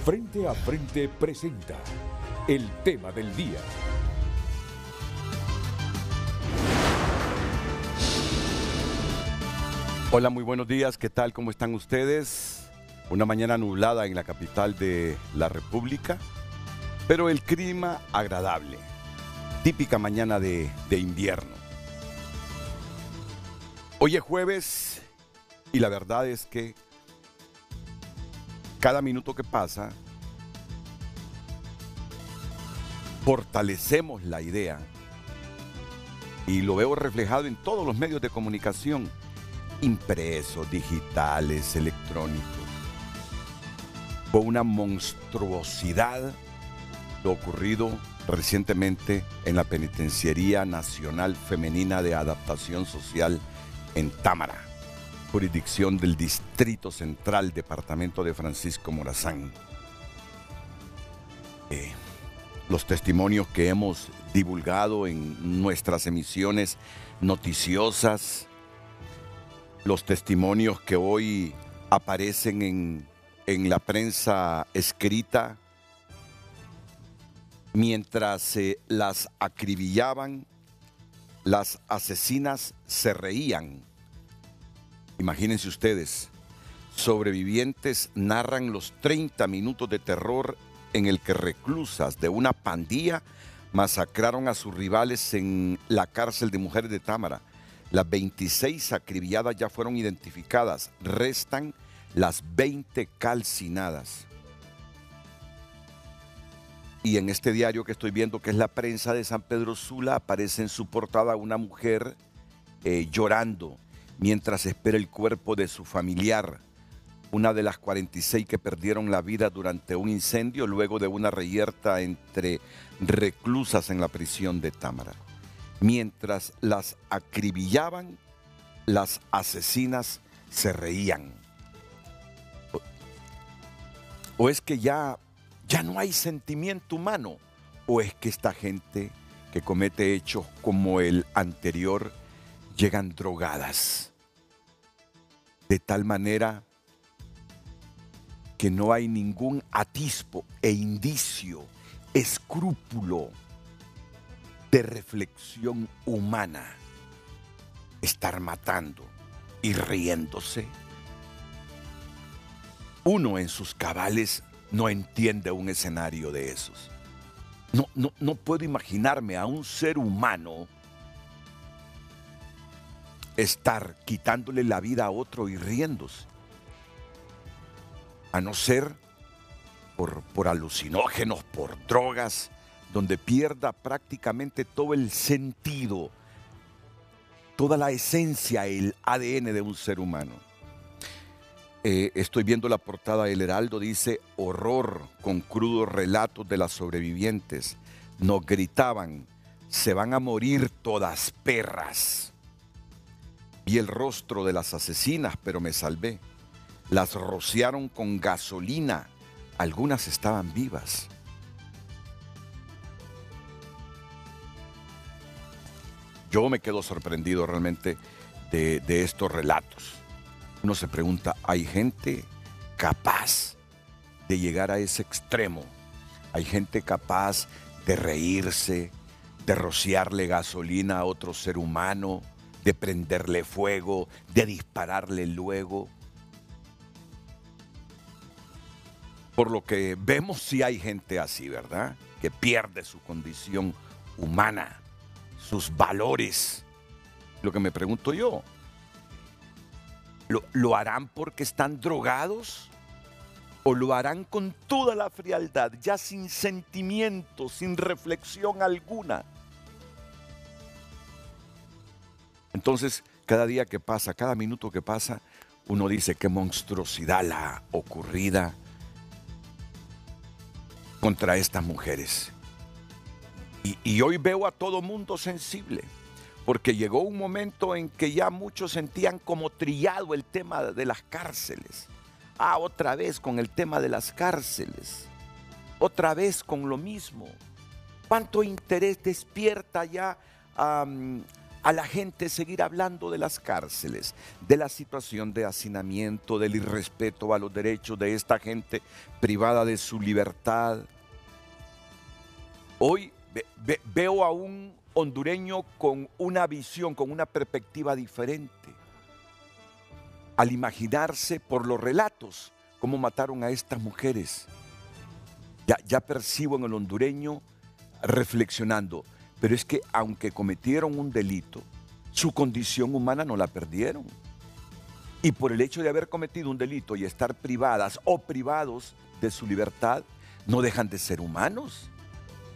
Frente a Frente presenta el tema del día. Hola, muy buenos días, ¿qué tal? ¿Cómo están ustedes? Una mañana nublada en la capital de la República, pero el clima agradable, típica mañana de invierno. Hoy es jueves y la verdad es que cada minuto que pasa fortalecemos la idea y lo veo reflejado en todos los medios de comunicación, impresos, digitales, electrónicos. Fue una monstruosidad lo ocurrido recientemente en la Penitenciaría Nacional Femenina de Adaptación Social en Támara, jurisdicción del Distrito Central, departamento de Francisco Morazán. Los testimonios que hemos divulgado en nuestras emisiones noticiosas, los testimonios que hoy aparecen en la prensa escrita, mientras las acribillaban, las asesinas se reían. Imagínense ustedes, sobrevivientes narran los 30 minutos de terror en el que reclusas de una pandilla masacraron a sus rivales en la cárcel de mujeres de Támara. Las 26 acribilladas ya fueron identificadas, restan las 20 calcinadas. Y en este diario que estoy viendo, que es La Prensa de San Pedro Sula, aparece en su portada una mujer llorando mientras espera el cuerpo de su familiar, una de las 46 que perdieron la vida durante un incendio luego de una reyerta entre reclusas en la prisión de Támara. Mientras las acribillaban, las asesinas se reían. ¿O es que ya no hay sentimiento humano? ¿O es que esta gente que comete hechos como el anterior llegan drogadas? De tal manera que no hay ningún atisbo e indicio, escrúpulo de reflexión humana. Estar matando y riéndose. Uno en sus cabales no entiende un escenario de esos. No puedo imaginarme a un ser humano estar quitándole la vida a otro y riéndose. A no ser por alucinógenos, por drogas, donde pierda prácticamente todo el sentido, toda la esencia, el ADN de un ser humano. Estoy viendo la portada del Heraldo, dice horror con crudos relatos de las sobrevivientes. Nos gritaban, se van a morir todas perras. Vi el rostro de las asesinas, pero me salvé. Las rociaron con gasolina, algunas estaban vivas. Yo me quedo sorprendido realmente de estos relatos. Uno se pregunta, ¿hay gente capaz de llegar a ese extremo? ¿Hay gente capaz de reírse, de rociarle gasolina a otro ser humano, de prenderle fuego, de dispararle luego? Por lo que vemos, sí hay gente así, ¿verdad? Que pierde su condición humana, sus valores. Lo que me pregunto yo, ¿lo harán porque están drogados? ¿O lo harán con toda la frialdad, ya sin sentimiento, sin reflexión alguna? Entonces, cada día que pasa, cada minuto que pasa, uno dice qué monstruosidad la ocurrida contra estas mujeres. Y hoy veo a todo mundo sensible, porque llegó un momento en que ya muchos sentían como trillado el tema de las cárceles. Otra vez con el tema de las cárceles, otra vez con lo mismo. ¿Cuánto interés despierta ya a la gente seguir hablando de las cárceles, de la situación de hacinamiento, del irrespeto a los derechos de esta gente privada de su libertad. Hoy veo a un hondureño con una visión, con una perspectiva diferente. Al imaginarse por los relatos cómo mataron a estas mujeres, ya percibo en el hondureño reflexionando, pero es que aunque cometieron un delito, su condición humana no la perdieron. Y por el hecho de haber cometido un delito y estar privadas o privados de su libertad, no dejan de ser humanos.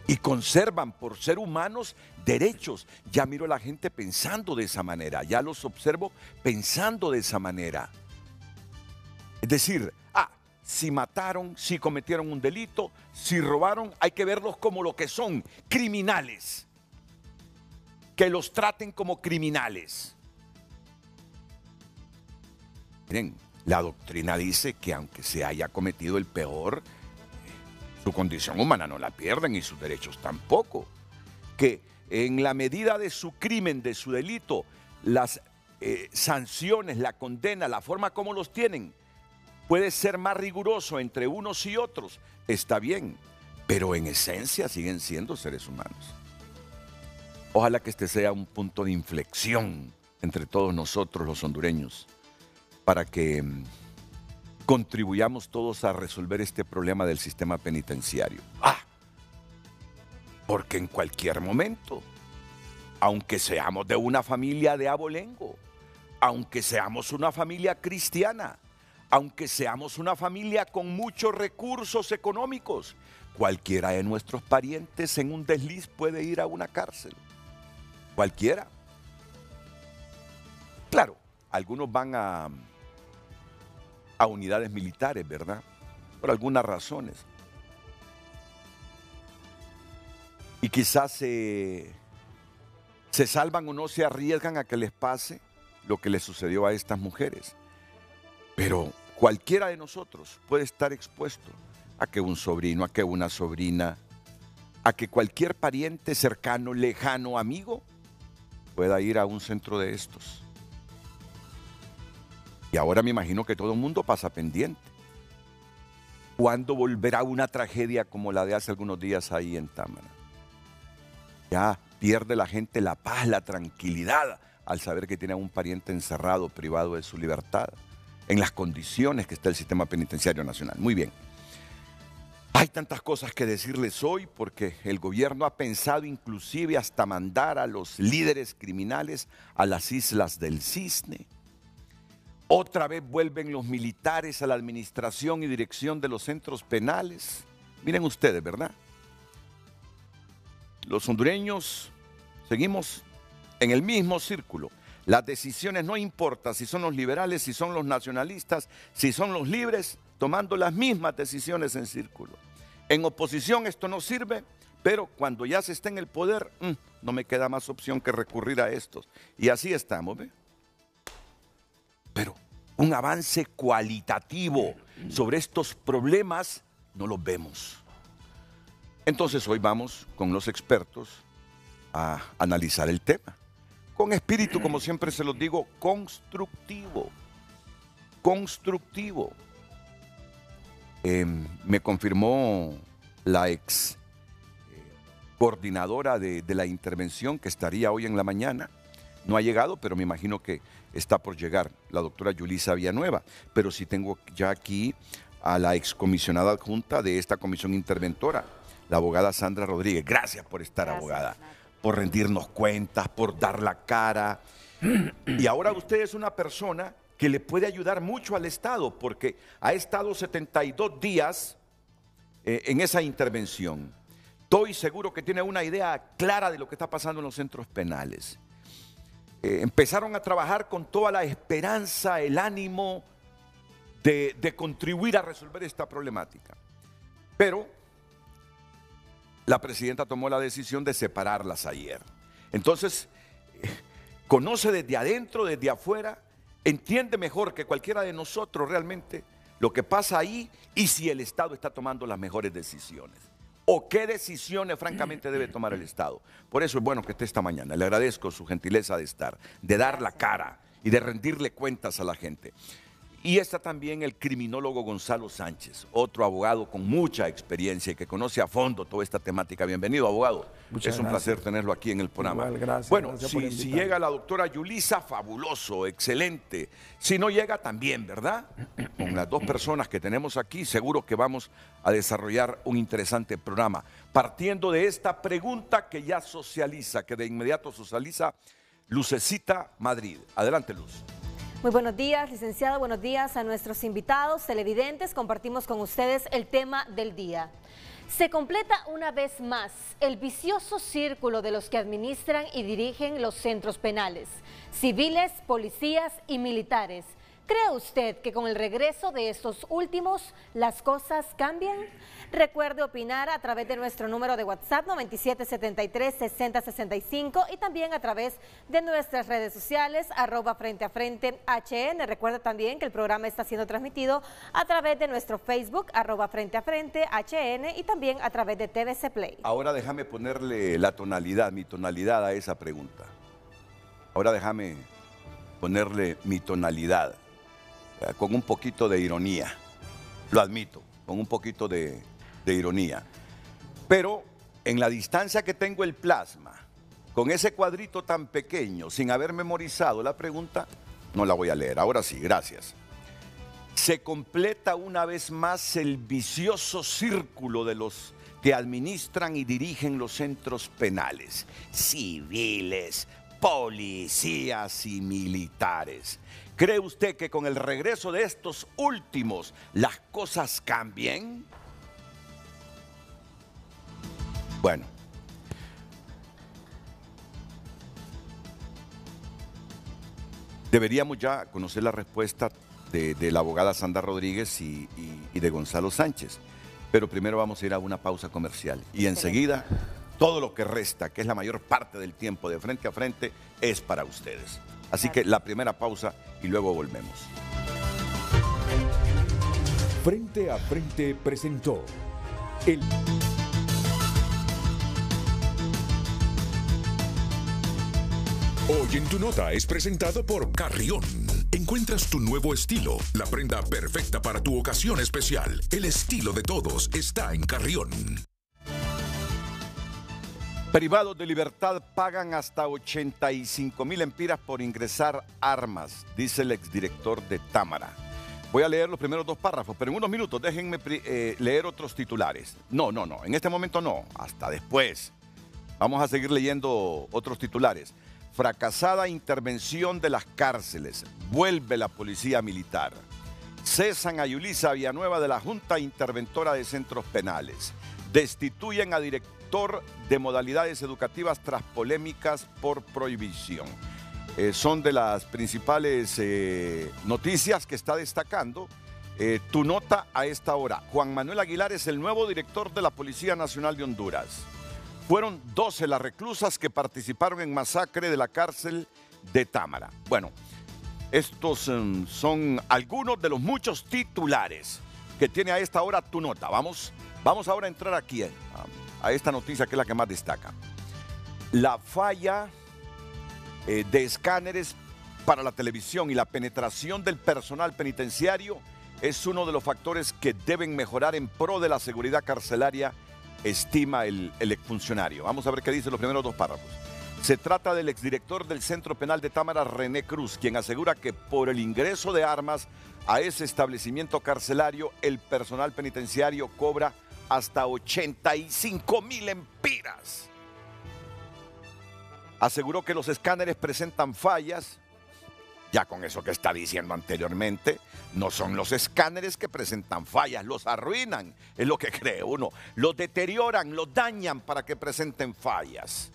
Y conservan por ser humanos derechos. Ya miro a la gente pensando de esa manera, ya los observo pensando de esa manera. Es decir, si mataron, si cometieron un delito, si robaron, hay que verlos como lo que son, criminales. Que los traten como criminales. Miren, la doctrina dice que aunque se haya cometido el peor, su condición humana no la pierden y sus derechos tampoco. Que en la medida de su crimen, de su delito, las sanciones, la condena, la forma como los tienen, puede ser más riguroso entre unos y otros, está bien, pero en esencia siguen siendo seres humanos. Ojalá que este sea un punto de inflexión entre todos nosotros los hondureños, para que contribuyamos todos a resolver este problema del sistema penitenciario. Porque en cualquier momento, aunque seamos de una familia de abolengo, aunque seamos una familia cristiana, aunque seamos una familia con muchos recursos económicos, cualquiera de nuestros parientes en un desliz puede ir a una cárcel. Cualquiera. Claro, algunos van a unidades militares, ¿verdad? Por algunas razones. Y quizás se salvan o no se arriesgan a que les pase lo que les sucedió a estas mujeres. Pero cualquiera de nosotros puede estar expuesto a que un sobrino, a que una sobrina, a que cualquier pariente cercano, lejano, amigo, pueda ir a un centro de estos. Y ahora me imagino que todo el mundo pasa pendiente. ¿Cuándo volverá una tragedia como la de hace algunos días ahí en Támara? Ya pierde la gente la paz, la tranquilidad al saber que tiene a un pariente encerrado, privado de su libertad, en las condiciones que está el sistema penitenciario nacional. Muy bien. Hay tantas cosas que decirles hoy porque el gobierno ha pensado inclusive hasta mandar a los líderes criminales a las islas del Cisne. Otra vez vuelven los militares a la administración y dirección de los centros penales. Miren ustedes, ¿verdad? Los hondureños seguimos en el mismo círculo. Las decisiones no importa si son los liberales, si son los nacionalistas, si son los libres, tomando las mismas decisiones en círculo. En oposición esto no sirve, pero cuando ya se está en el poder, no me queda más opción que recurrir a estos. Y así estamos, ¿ve? Pero un avance cualitativo sobre estos problemas no los vemos. Entonces hoy vamos con los expertos a analizar el tema. Con espíritu, como siempre se los digo, constructivo. Constructivo. Me confirmó la ex coordinadora de la intervención que estaría hoy en la mañana. No ha llegado, pero me imagino que está por llegar la doctora Yulisa Villanueva. Pero sí tengo ya aquí a la excomisionada adjunta de esta comisión interventora, la abogada Sandra Rodríguez. Gracias por estar, gracias, abogada. Por rendirnos cuentas, por dar la cara. Y ahora usted es una persona que le puede ayudar mucho al Estado, porque ha estado 72 días en esa intervención. Estoy seguro que tiene una idea clara de lo que está pasando en los centros penales. Empezaron a trabajar con toda la esperanza, el ánimo de contribuir a resolver esta problemática. Pero la presidenta tomó la decisión de separarlas ayer. Entonces, conoce desde adentro, desde afuera, entiende mejor que cualquiera de nosotros realmente lo que pasa ahí y si el Estado está tomando las mejores decisiones. o qué decisiones francamente debe tomar el Estado. Por eso es bueno que esté esta mañana. Le agradezco su gentileza de estar, de dar la cara y de rendirle cuentas a la gente. Y está también el criminólogo Gonzalo Sánchez, otro abogado con mucha experiencia y que conoce a fondo toda esta temática. Bienvenido, abogado. Es un placer tenerlo aquí en el programa. Igual, gracias. Bueno, Gracias por si invitarme. llega la doctora Yulisa, fabuloso, excelente. Si no llega, también, ¿verdad? Con las dos personas que tenemos aquí, seguro que vamos a desarrollar un interesante programa. Partiendo de esta pregunta que ya socializa, que de inmediato socializa Lucecita Madrid. Adelante, Luz. Muy buenos días, licenciado. Buenos días a nuestros invitados, televidentes. Compartimos con ustedes el tema del día. Se completa una vez más el vicioso círculo de los que administran y dirigen los centros penales, civiles, policías y militares. ¿Cree usted que con el regreso de estos últimos las cosas cambian? Recuerde opinar a través de nuestro número de WhatsApp 9773-6065 y también a través de nuestras redes sociales @FrenteAFrente_HN. Recuerda también que el programa está siendo transmitido a través de nuestro Facebook @FrenteAFrente_HN y también a través de TVC Play. Ahora déjame ponerle la tonalidad, mi tonalidad a esa pregunta. Ahora déjame ponerle mi tonalidad con un poquito de ironía. Lo admito, con un poquito de ironía. Pero en la distancia que tengo el plasma, con ese cuadrito tan pequeño, sin haber memorizado la pregunta, no la voy a leer. Ahora sí, gracias. Se completa una vez más el vicioso círculo de los que administran y dirigen los centros penales, civiles, policías y militares. ¿Cree usted que con el regreso de estos últimos las cosas cambien? Bueno, deberíamos ya conocer la respuesta de la abogada Sandra Rodríguez y de Gonzalo Sánchez, pero primero vamos a ir a una pausa comercial y enseguida todo lo que resta, que es la mayor parte del tiempo de Frente a Frente, es para ustedes. Así que la primera pausa y luego volvemos. Frente a Frente presentó el... Hoy en Tu Nota es presentado por Carrión. Encuentras tu nuevo estilo, la prenda perfecta para tu ocasión especial. El estilo de todos está en Carrión. Privados de libertad pagan hasta 85,000 empiras por ingresar armas, dice el exdirector de Támara. Voy a leer los primeros dos párrafos, pero en unos minutos déjenme leer otros titulares. No, en este momento no, hasta después. Vamos a seguir leyendo otros titulares. Fracasada intervención de las cárceles, vuelve la policía militar. Cesan a Yulisa Villanueva de la Junta Interventora de Centros Penales. Destituyen a director de modalidades educativas tras polémicas por prohibición. Son de las principales noticias que está destacando Tu Nota a esta hora. Juan Manuel Aguilar es el nuevo director de la Policía Nacional de Honduras. Fueron 12 las reclusas que participaron en masacre de la cárcel de Támara. Bueno, estos son algunos de los muchos titulares que tiene a esta hora Tu Nota. Vamos ahora a entrar aquí a esta noticia que es la que más destaca. La falla de escáneres para la televisión y la penetración del personal penitenciario es uno de los factores que deben mejorar en pro de la seguridad carcelaria, estima el exfuncionario. Vamos a ver qué dicen los primeros dos párrafos. Se trata del exdirector del Centro Penal de Támara, René Cruz, quien asegura que por el ingreso de armas a ese establecimiento carcelario, el personal penitenciario cobra hasta 85,000 empiras. Aseguró que los escáneres presentan fallas. Ya con eso que está diciendo anteriormente, no son los escáneres que presentan fallas, los arruinan, es lo que cree uno. Los deterioran, los dañan para que presenten fallas.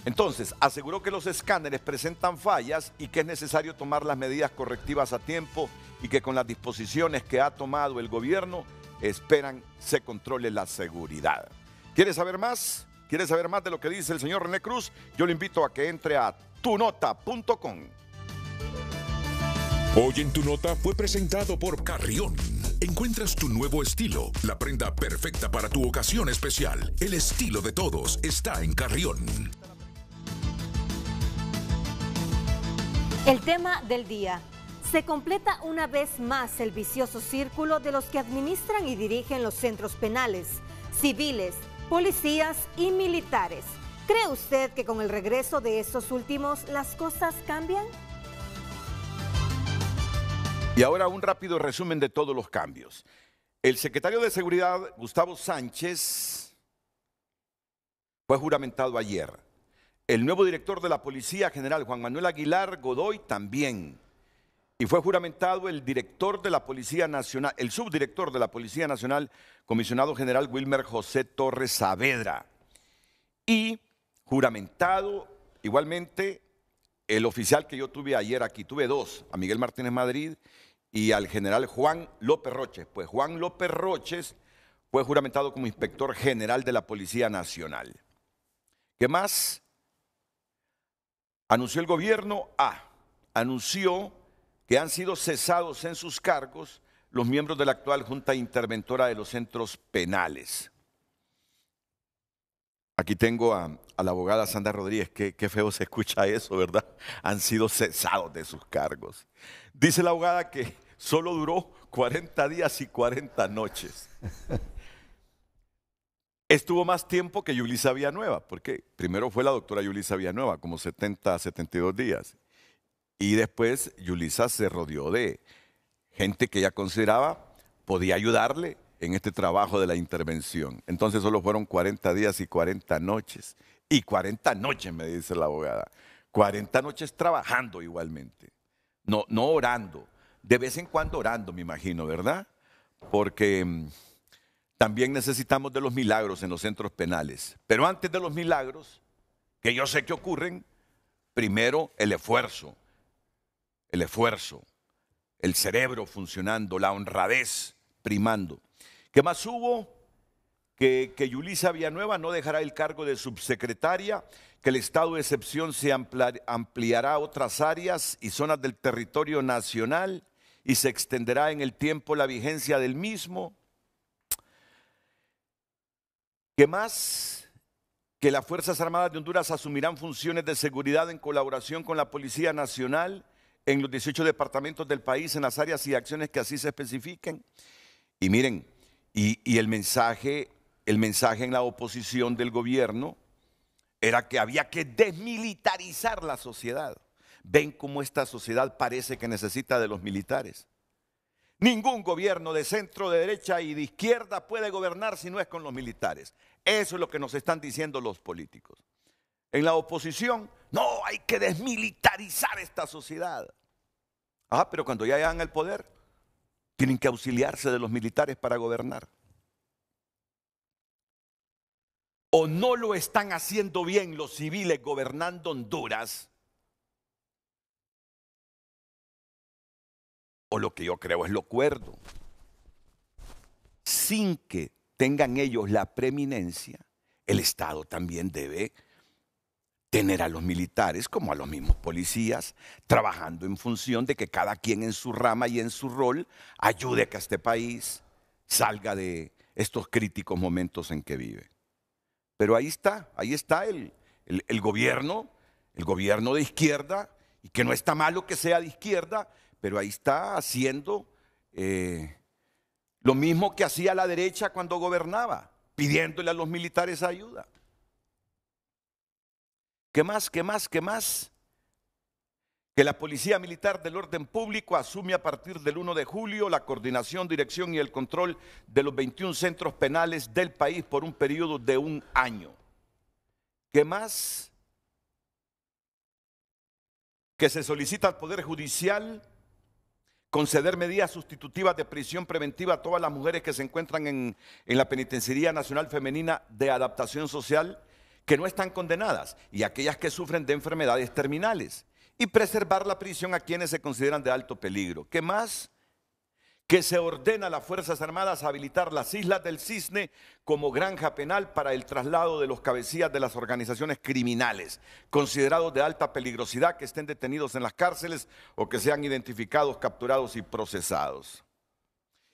Entonces, aseguró que los escáneres presentan fallas y que es necesario tomar las medidas correctivas a tiempo y que con las disposiciones que ha tomado el gobierno esperan se controle la seguridad. ¿Quiere saber más? ¿Quiere saber más de lo que dice el señor René Cruz? Yo le invito a que entre a tunota.com. Hoy en Tu Nota fue presentado por Carrión. Encuentras tu nuevo estilo, la prenda perfecta para tu ocasión especial. El estilo de todos está en Carrión. El tema del día. Se completa una vez más el vicioso círculo de los que administran y dirigen los centros penales, civiles, policías y militares. ¿Cree usted que con el regreso de estos últimos las cosas cambian? Y ahora un rápido resumen de todos los cambios. El secretario de Seguridad, Gustavo Sánchez, fue juramentado ayer. El nuevo director de la Policía General, Juan Manuel Aguilar Godoy, también. Y fue juramentado el director de la Policía Nacional, el subdirector de la Policía Nacional, comisionado general Wilmer José Torres Saavedra. Y juramentado igualmente el oficial que yo tuve ayer aquí, tuve dos, a Miguel Martínez Madrid y al general Juan López Roches. Pues Juan López Roches fue juramentado como inspector general de la Policía Nacional. ¿Qué más? Anunció el gobierno, anunció que han sido cesados en sus cargos los miembros de la actual Junta Interventora de los Centros Penales. Aquí tengo a la abogada Sandra Rodríguez, qué feo se escucha eso, ¿verdad? Han sido cesados de sus cargos. Dice la abogada que solo duró 40 días y 40 noches. Estuvo más tiempo que Yulisa Villanueva, porque primero fue la doctora Yulisa Villanueva, como 70, 72 días. Y después Yulisa se rodeó de gente que ella consideraba podía ayudarle en este trabajo de la intervención. Entonces solo fueron 40 días y 40 noches. Y 40 noches, me dice la abogada. 40 noches trabajando igualmente. No orando. De vez en cuando orando, me imagino, ¿verdad? Porque también necesitamos de los milagros en los centros penales. Pero antes de los milagros, que yo sé que ocurren, primero el esfuerzo, el cerebro funcionando, la honradez primando. ¿Qué más hubo? Que Yulisa Villanueva no dejará el cargo de subsecretaria, que el estado de excepción se ampliará a otras áreas y zonas del territorio nacional y se extenderá en el tiempo la vigencia del mismo. ¿Qué más? Que las Fuerzas Armadas de Honduras asumirán funciones de seguridad en colaboración con la Policía Nacional en los 18 departamentos del país, en las áreas y acciones que así se especifiquen. Y miren, y el mensaje en la oposición del gobierno era que había que desmilitarizar la sociedad. Ven cómo esta sociedad parece que necesita de los militares. Ningún gobierno de centro, de derecha y de izquierda puede gobernar si no es con los militares. Eso es lo que nos están diciendo los políticos. En la oposición, no, hay que desmilitarizar esta sociedad. Pero cuando ya llegan al poder, tienen que auxiliarse de los militares para gobernar. O no lo están haciendo bien los civiles gobernando Honduras, o lo que yo creo es lo cuerdo. Sin que tengan ellos la preeminencia, el Estado también debe tener a los militares como a los mismos policías, trabajando en función de que cada quien en su rama y en su rol ayude a que este país salga de estos críticos momentos en que vive. Pero ahí está el gobierno de izquierda, y que no está malo que sea de izquierda, pero ahí está haciendo lo mismo que hacía la derecha cuando gobernaba, pidiéndole a los militares ayuda. ¿Qué más? Que la Policía Militar del Orden Público asume a partir del 1 de julio la coordinación, dirección y el control de los 21 centros penales del país por un periodo de 1 año. ¿Qué más? Que se solicita al Poder Judicial conceder medidas sustitutivas de prisión preventiva a todas las mujeres que se encuentran en la Penitenciaría Nacional Femenina de Adaptación Social, que no están condenadas, y aquellas que sufren de enfermedades terminales, y preservar la prisión a quienes se consideran de alto peligro. ¿Qué más? Que se ordena a las Fuerzas Armadas habilitar las Islas del Cisne como granja penal para el traslado de los cabecillas de las organizaciones criminales, considerados de alta peligrosidad, que estén detenidos en las cárceles o que sean identificados, capturados y procesados.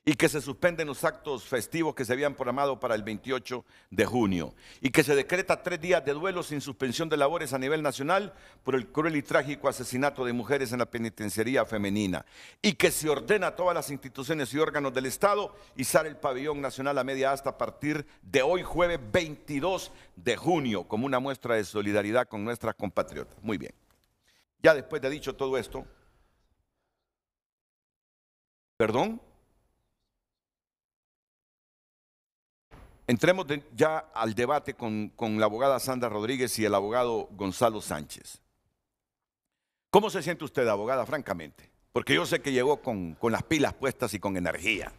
y que se suspenden los actos festivos que se habían programado para el 28 de junio y que se decreta 3 días de duelo sin suspensión de labores a nivel nacional por el cruel y trágico asesinato de mujeres en la penitenciaría femenina y que se ordena a todas las instituciones y órganos del Estado izar el pabellón nacional a media asta a partir de hoy jueves 22 de junio como una muestra de solidaridad con nuestras compatriotas. Muy bien. Ya después de dicho todo esto, ¿perdón? Entremos ya al debate con la abogada Sandra Rodríguez y el abogado Gonzalo Sánchez. ¿Cómo se siente usted, abogada, francamente? Porque yo sé que llegó con las pilas puestas y con energía.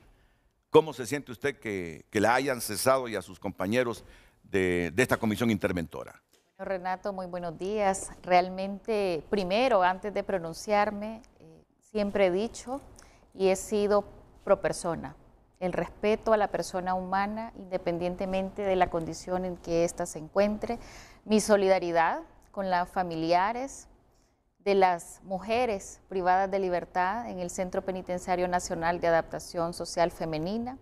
¿Cómo se siente usted que la hayan cesado y a sus compañeros de esta comisión interventora? Bueno, Renato, muy buenos días. Realmente, primero, antes de pronunciarme, siempre he dicho y he sido pro persona. El respeto a la persona humana, independientemente de la condición en que ésta se encuentre. Mi solidaridad con las familiares de las mujeres privadas de libertad en el Centro Penitenciario Nacional de Adaptación Social Femenina.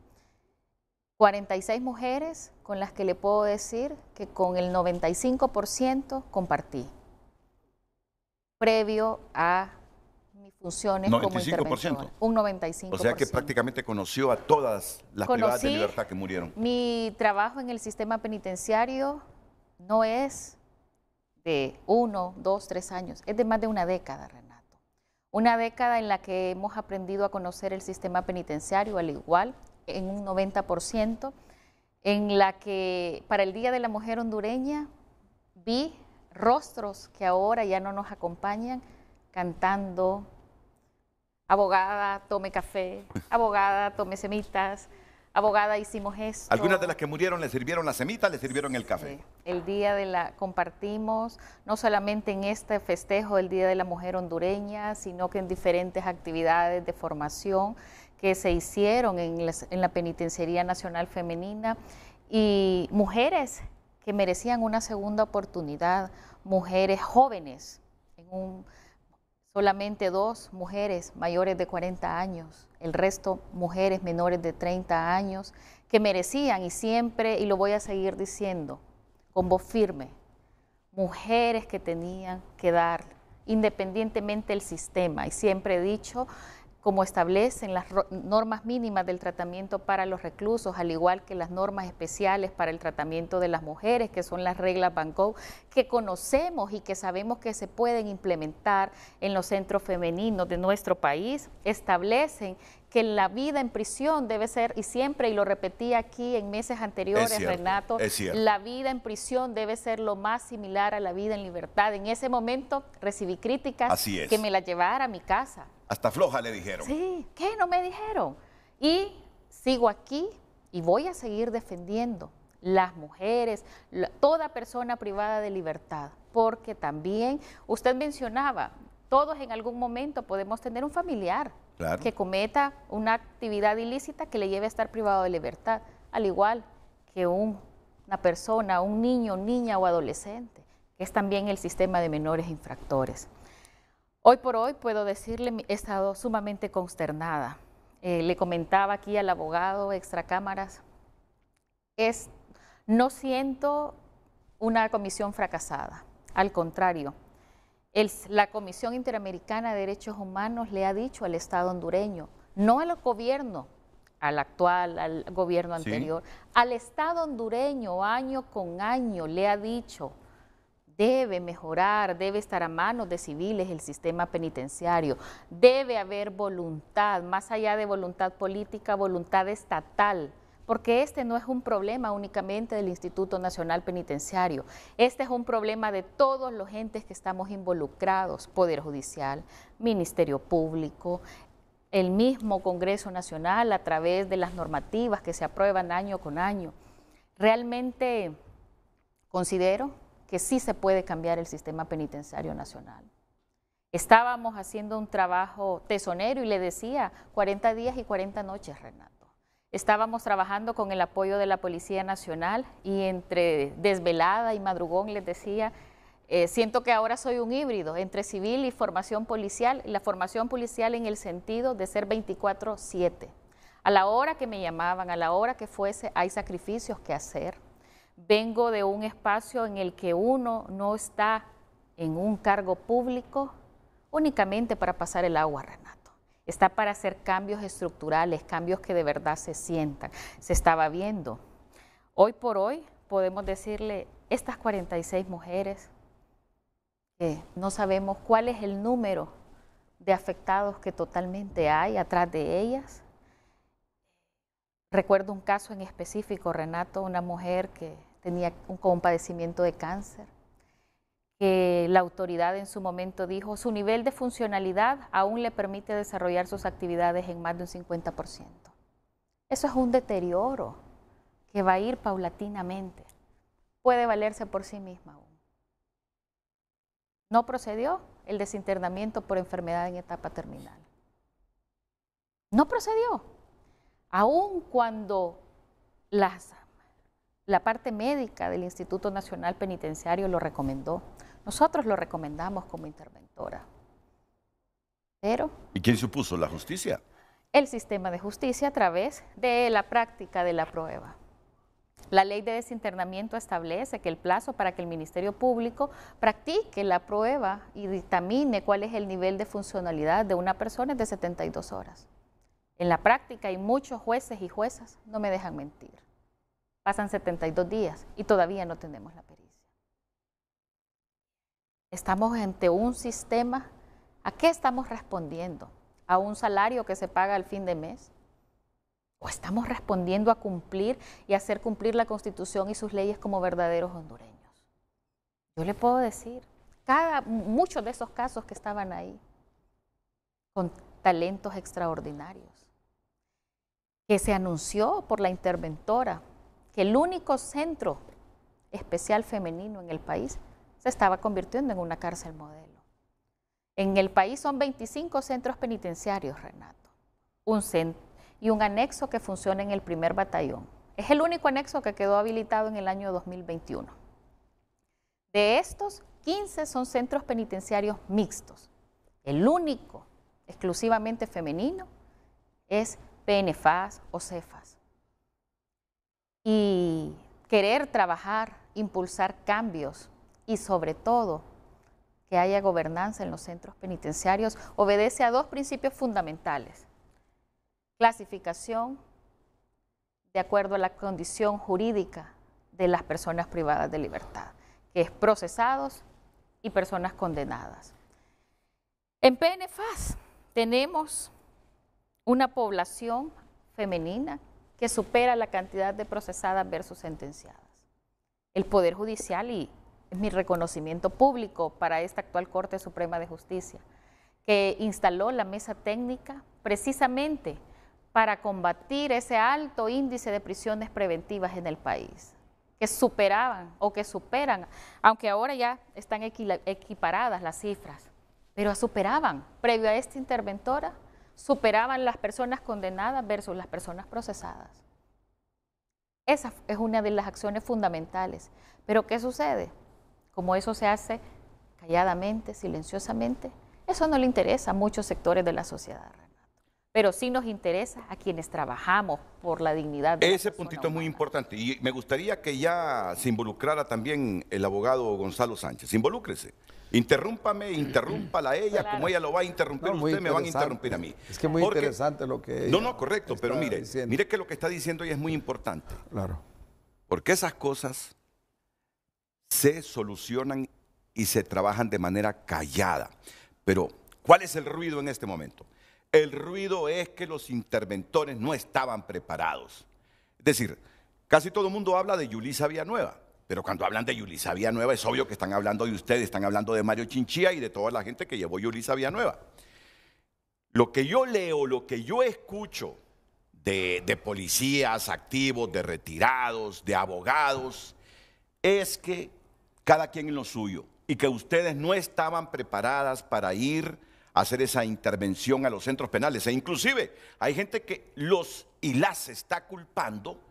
46 mujeres con las que le puedo decir que con el 95% compartí, previo a funciones 95%. Como interventora. Un 95%. O sea que prácticamente conoció a todas las privadas de libertad que murieron. Mi trabajo en el sistema penitenciario no es de 1, 2, 3 años, es de más de una década, Renato. Una década en la que hemos aprendido a conocer el sistema penitenciario al igual, en un 90%, en la que para el Día de la Mujer Hondureña vi rostros que ahora ya no nos acompañan cantando: abogada, tome café, abogada, tome semitas, abogada, hicimos esto. Algunas de las que murieron le sirvieron la semita, le sirvieron el café. Sí. El día de la compartimos, no solamente en este festejo del Día de la Mujer Hondureña, sino que en diferentes actividades de formación que se hicieron en la Penitenciaría Nacional Femenina, y mujeres que merecían una segunda oportunidad, mujeres jóvenes, solamente 2 mujeres mayores de 40 años, el resto mujeres menores de 30 años, que merecían, y siempre, y lo voy a seguir diciendo con voz firme, mujeres que tenían que dar, independientemente del sistema, y siempre he dicho, como establecen las normas mínimas del tratamiento para los reclusos, al igual que las normas especiales para el tratamiento de las mujeres, que son las reglas Van Gogh, que conocemos y que sabemos que se pueden implementar en los centros femeninos de nuestro país, establecen que la vida en prisión debe ser, y siempre, y lo repetí aquí en meses anteriores, Renato, la vida en prisión debe ser lo más similar a la vida en libertad. En ese momento recibí críticas que me la llevara a mi casa. Hasta floja le dijeron. Sí, ¿qué? No me dijeron. Y sigo aquí y voy a seguir defendiendo las mujeres, toda persona privada de libertad, porque también usted mencionaba, todos en algún momento podemos tener un familiar que cometa una actividad ilícita que le lleve a estar privado de libertad, al igual que una persona, un niño, niña o adolescente, que es también el sistema de menores infractores. Hoy por hoy puedo decirle, he estado sumamente consternada. Le comentaba aquí al abogado extracámaras, no siento una comisión fracasada, al contrario. La Comisión Interamericana de Derechos Humanos le ha dicho al Estado hondureño, no al gobierno, al actual, al gobierno anterior, al Estado hondureño año con año le ha dicho, debe mejorar, debe estar a manos de civiles el sistema penitenciario, debe haber voluntad, más allá de voluntad política, voluntad estatal, porque este no es un problema únicamente del Instituto Nacional Penitenciario, este es un problema de todos los entes que estamos involucrados, Poder Judicial, Ministerio Público, el mismo Congreso Nacional a través de las normativas que se aprueban año con año. Realmente considero que sí se puede cambiar el sistema penitenciario nacional. Estábamos haciendo un trabajo tesonero y le decía 40 días y 40 noches, Renato. Estábamos trabajando con el apoyo de la Policía Nacional y entre desvelada y madrugón les decía, siento que ahora soy un híbrido entre civil y formación policial, la formación policial en el sentido de ser 24/7. A la hora que me llamaban, a la hora que fuese, hay sacrificios que hacer. Vengo de un espacio en el que uno no está en un cargo público únicamente para pasar el agua, Renato. Está para hacer cambios estructurales, cambios que de verdad se sientan. Se estaba viendo. Hoy por hoy podemos decirle, estas 46 mujeres, que no sabemos cuál es el número de afectados que totalmente hay atrás de ellas. Recuerdo un caso en específico, Renato, una mujer que tenía un padecimiento de cáncer, que la autoridad en su momento dijo, su nivel de funcionalidad aún le permite desarrollar sus actividades en más de un 50%. Eso es un deterioro que va a ir paulatinamente. Puede valerse por sí misma aún. No procedió el desinternamiento por enfermedad en etapa terminal. No procedió. Aun cuando la parte médica del Instituto Nacional Penitenciario lo recomendó, nosotros lo recomendamos como interventora. Pero ¿y quién se opuso? ¿La justicia? El sistema de justicia a través de la práctica de la prueba. La ley de desinternamiento establece que el plazo para que el Ministerio Público practique la prueba y dictamine cuál es el nivel de funcionalidad de una persona es de 72 horas. En la práctica hay muchos jueces y juezas, no me dejan mentir. Pasan 72 días y todavía no tenemos la pericia. Estamos ante un sistema, ¿a qué estamos respondiendo? ¿A un salario que se paga al fin de mes? ¿O estamos respondiendo a cumplir y hacer cumplir la Constitución y sus leyes como verdaderos hondureños? Yo le puedo decir, muchos de esos casos que estaban ahí, con talentos extraordinarios, que se anunció por la interventora que el único centro especial femenino en el país se estaba convirtiendo en una cárcel modelo. En el país son 25 centros penitenciarios, Renato, y un anexo que funciona en el primer batallón. Es el único anexo que quedó habilitado en el año 2021. De estos, 15 son centros penitenciarios mixtos. El único, exclusivamente femenino, es PNFAS o CEFAS. Y querer trabajar, impulsar cambios y sobre todo que haya gobernanza en los centros penitenciarios obedece a dos principios fundamentales. Clasificación de acuerdo a la condición jurídica de las personas privadas de libertad, que es procesados y personas condenadas. En PNFAS tenemos una población femenina que supera la cantidad de procesadas versus sentenciadas. El Poder Judicial, y es mi reconocimiento público para esta actual Corte Suprema de Justicia, que instaló la mesa técnica precisamente para combatir ese alto índice de prisiones preventivas en el país, que superaban o que superan, aunque ahora ya están equiparadas las cifras, pero superaban, previo a esta interventora, superaban las personas condenadas versus las personas procesadas. Esa es una de las acciones fundamentales. Pero ¿qué sucede? Como eso se hace calladamente, silenciosamente, eso no le interesa a muchos sectores de la sociedad, Renato. Pero sí nos interesa a quienes trabajamos por la dignidad de ese puntito es muy importante y me gustaría que ya se involucrara también el abogado Gonzalo Sánchez. Involúcrese. Interrúmpame, interrúmpala a ella, claro. Como ella lo va a interrumpir, usted me van a interrumpir a mí. Es que muy interesante lo que ella No, correcto, pero mire que lo que está diciendo ella es muy importante. Claro. Porque esas cosas se solucionan y se trabajan de manera callada. Pero, ¿cuál es el ruido en este momento? El ruido es que los interventores no estaban preparados. Es decir, casi todo el mundo habla de Yulisa Villanueva. Pero cuando hablan de Yulisa Villanueva es obvio que están hablando de ustedes, están hablando de Mario Chinchilla y de toda la gente que llevó Yulisa Villanueva. Lo que yo leo, lo que yo escucho de policías activos, de retirados, de abogados, es que cada quien en lo suyo y que ustedes no estaban preparadas para ir a hacer esa intervención a los centros penales. E inclusive hay gente que los y las está culpando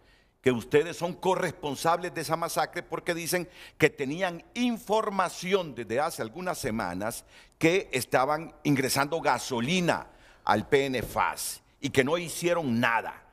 que ustedes son corresponsables de esa masacre porque dicen que tenían información desde hace algunas semanas que estaban ingresando gasolina al PNFAS y que no hicieron nada.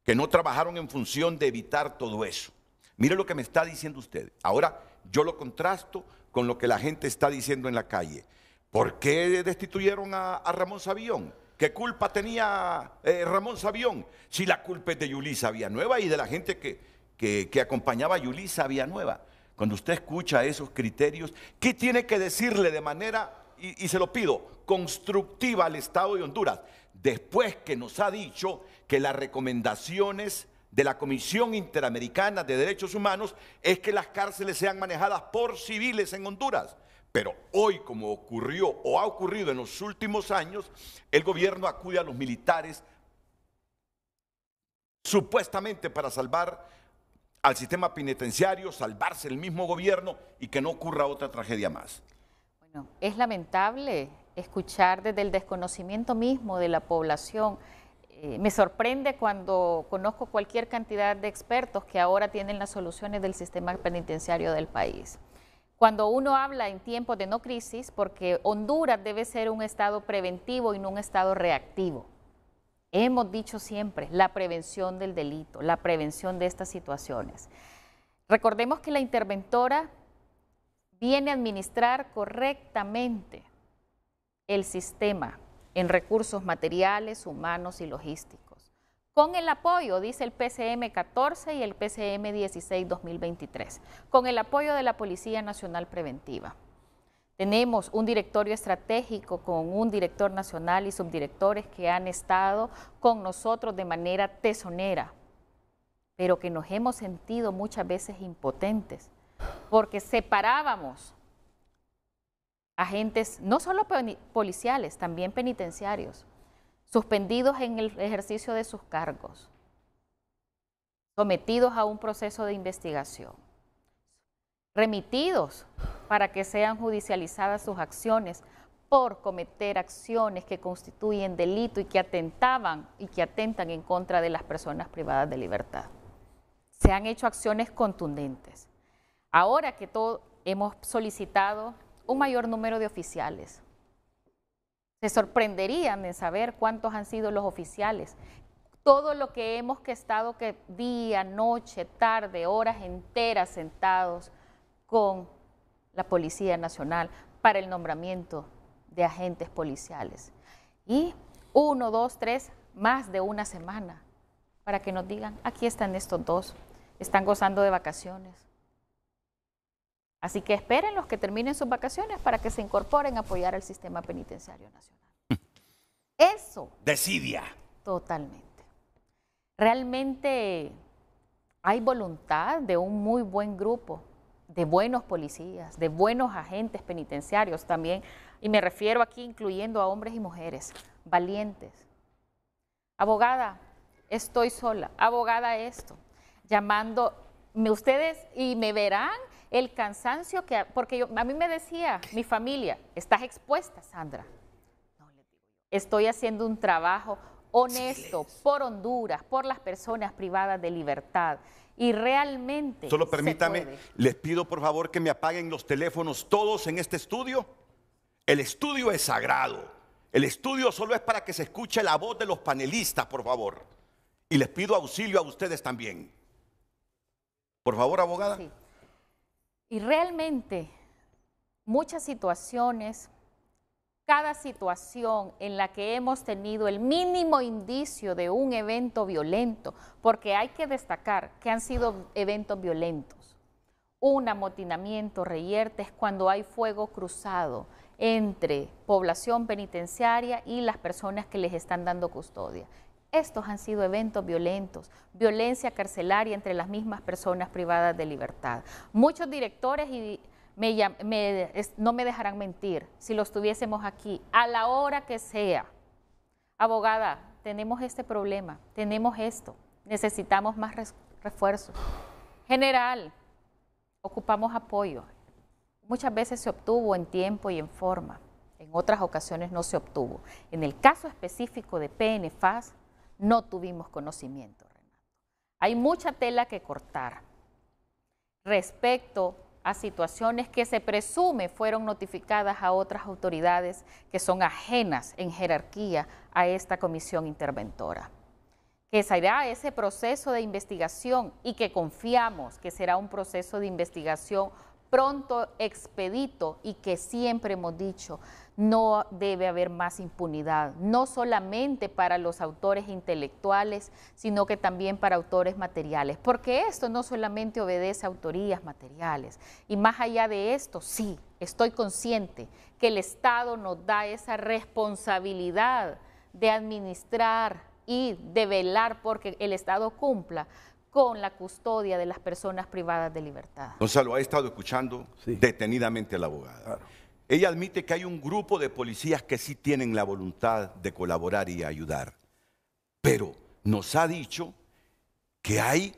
que no trabajaron en función de evitar todo eso. Mire lo que me está diciendo usted. Ahora yo lo contrasto con lo que la gente está diciendo en la calle. ¿Por qué destituyeron a Ramón Savión? ¿Qué culpa tenía Ramón Savión? Si la culpa es de Yulisa Villanueva y de la gente que acompañaba a Yulisa Villanueva. Cuando usted escucha esos criterios, ¿qué tiene que decirle de manera, y se lo pido, constructiva al Estado de Honduras? Después que nos ha dicho que las recomendaciones de la Comisión Interamericana de Derechos Humanos es que las cárceles sean manejadas por civiles en Honduras. Pero hoy, como ocurrió o ha ocurrido en los últimos años, el gobierno acude a los militares supuestamente para salvar al sistema penitenciario, salvarse el mismo gobierno y que no ocurra otra tragedia más. Bueno, es lamentable escuchar desde el desconocimiento mismo de la población. Me sorprende cuando conozco cualquier cantidad de expertos que ahora tienen las soluciones del sistema penitenciario del país. Cuando uno habla en tiempos de no crisis, porque Honduras debe ser un estado preventivo y no un estado reactivo. Hemos dicho siempre la prevención del delito, la prevención de estas situaciones. Recordemos que la interventora viene a administrar correctamente el sistema en recursos materiales, humanos y logísticos, con el apoyo, dice el PCM 14 y el PCM 16-2023, con el apoyo de la Policía Nacional Preventiva. Tenemos un directorio estratégico con un director nacional y subdirectores que han estado con nosotros de manera tesonera, pero que nos hemos sentido muchas veces impotentes, porque separábamos agentes, no solo policiales, también penitenciarios, suspendidos en el ejercicio de sus cargos, sometidos a un proceso de investigación, remitidos para que sean judicializadas sus acciones por cometer acciones que constituyen delito y que atentaban y que atentan en contra de las personas privadas de libertad. Se han hecho acciones contundentes. Ahora que hemos solicitado un mayor número de oficiales. Se sorprenderían de saber cuántos han sido los oficiales. Todo lo que hemos estado día, noche, tarde, horas enteras sentados con la Policía Nacional para el nombramiento de agentes policiales. Y 1, 2, 3, más de una semana para que nos digan, aquí están estos dos, están gozando de vacaciones. Así que esperen los que terminen sus vacaciones para que se incorporen a apoyar al sistema penitenciario nacional. Eso. Desidia. Totalmente. Realmente hay voluntad de un muy buen grupo, de buenos policías, de buenos agentes penitenciarios también, y me refiero aquí incluyendo a hombres y mujeres, valientes. Abogada, estoy sola. Abogada, esto. Llamándome ustedes y me verán el cansancio que, porque a mí me decía mi familia, estás expuesta, Sandra. No, le digo yo, estoy haciendo un trabajo honesto por Honduras, por las personas privadas de libertad y realmente solo permítame, les pido por favor que me apaguen los teléfonos todos en este estudio. El estudio es sagrado. El estudio solo es para que se escuche la voz de los panelistas, por favor. Y les pido auxilio a ustedes también. Por favor, abogada. Sí. Y realmente muchas situaciones, cada situación en la que hemos tenido el mínimo indicio de un evento violento, porque hay que destacar que han sido eventos violentos. Un amotinamiento, reyertes, cuando hay fuego cruzado entre población penitenciaria y las personas que les están dando custodia. Estos han sido eventos violentos, violencia carcelaria entre las mismas personas privadas de libertad. Muchos directores no me dejarán mentir si los tuviésemos aquí, a la hora que sea. Abogada, tenemos este problema, tenemos esto, necesitamos más refuerzos. General, ocupamos apoyo. Muchas veces se obtuvo en tiempo y en forma, en otras ocasiones no se obtuvo. En el caso específico de PNFAS, no tuvimos conocimiento, Renato. Hay mucha tela que cortar respecto a situaciones que se presume fueron notificadas a otras autoridades que son ajenas en jerarquía a esta comisión interventora. que será ese proceso de investigación y que confiamos que será un proceso de investigación pronto, expedito, y que siempre hemos dicho, no debe haber más impunidad, no solamente para los autores intelectuales, sino que también para autores materiales, porque esto no solamente obedece a autorías materiales, y más allá de esto, sí, estoy consciente que el Estado nos da esa responsabilidad de administrar y de velar porque el Estado cumpla con la custodia de las personas privadas de libertad. Gonzalo, ha estado escuchando detenidamente a la abogada. Claro. Ella admite que hay un grupo de policías que sí tienen la voluntad de colaborar y ayudar, pero nos ha dicho que hay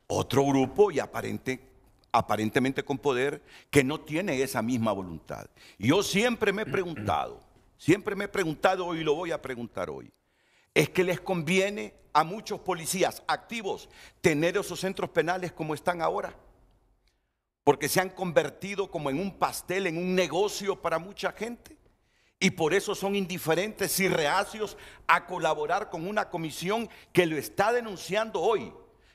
otro grupo y aparentemente con poder que no tiene esa misma voluntad. Y yo siempre me he preguntado y lo voy a preguntar hoy, ¿es que les conviene a muchos policías activos tener esos centros penales como están ahora? Porque se han convertido como en un pastel, en un negocio para mucha gente. Y por eso son indiferentes y reacios a colaborar con una comisión que lo está denunciando hoy,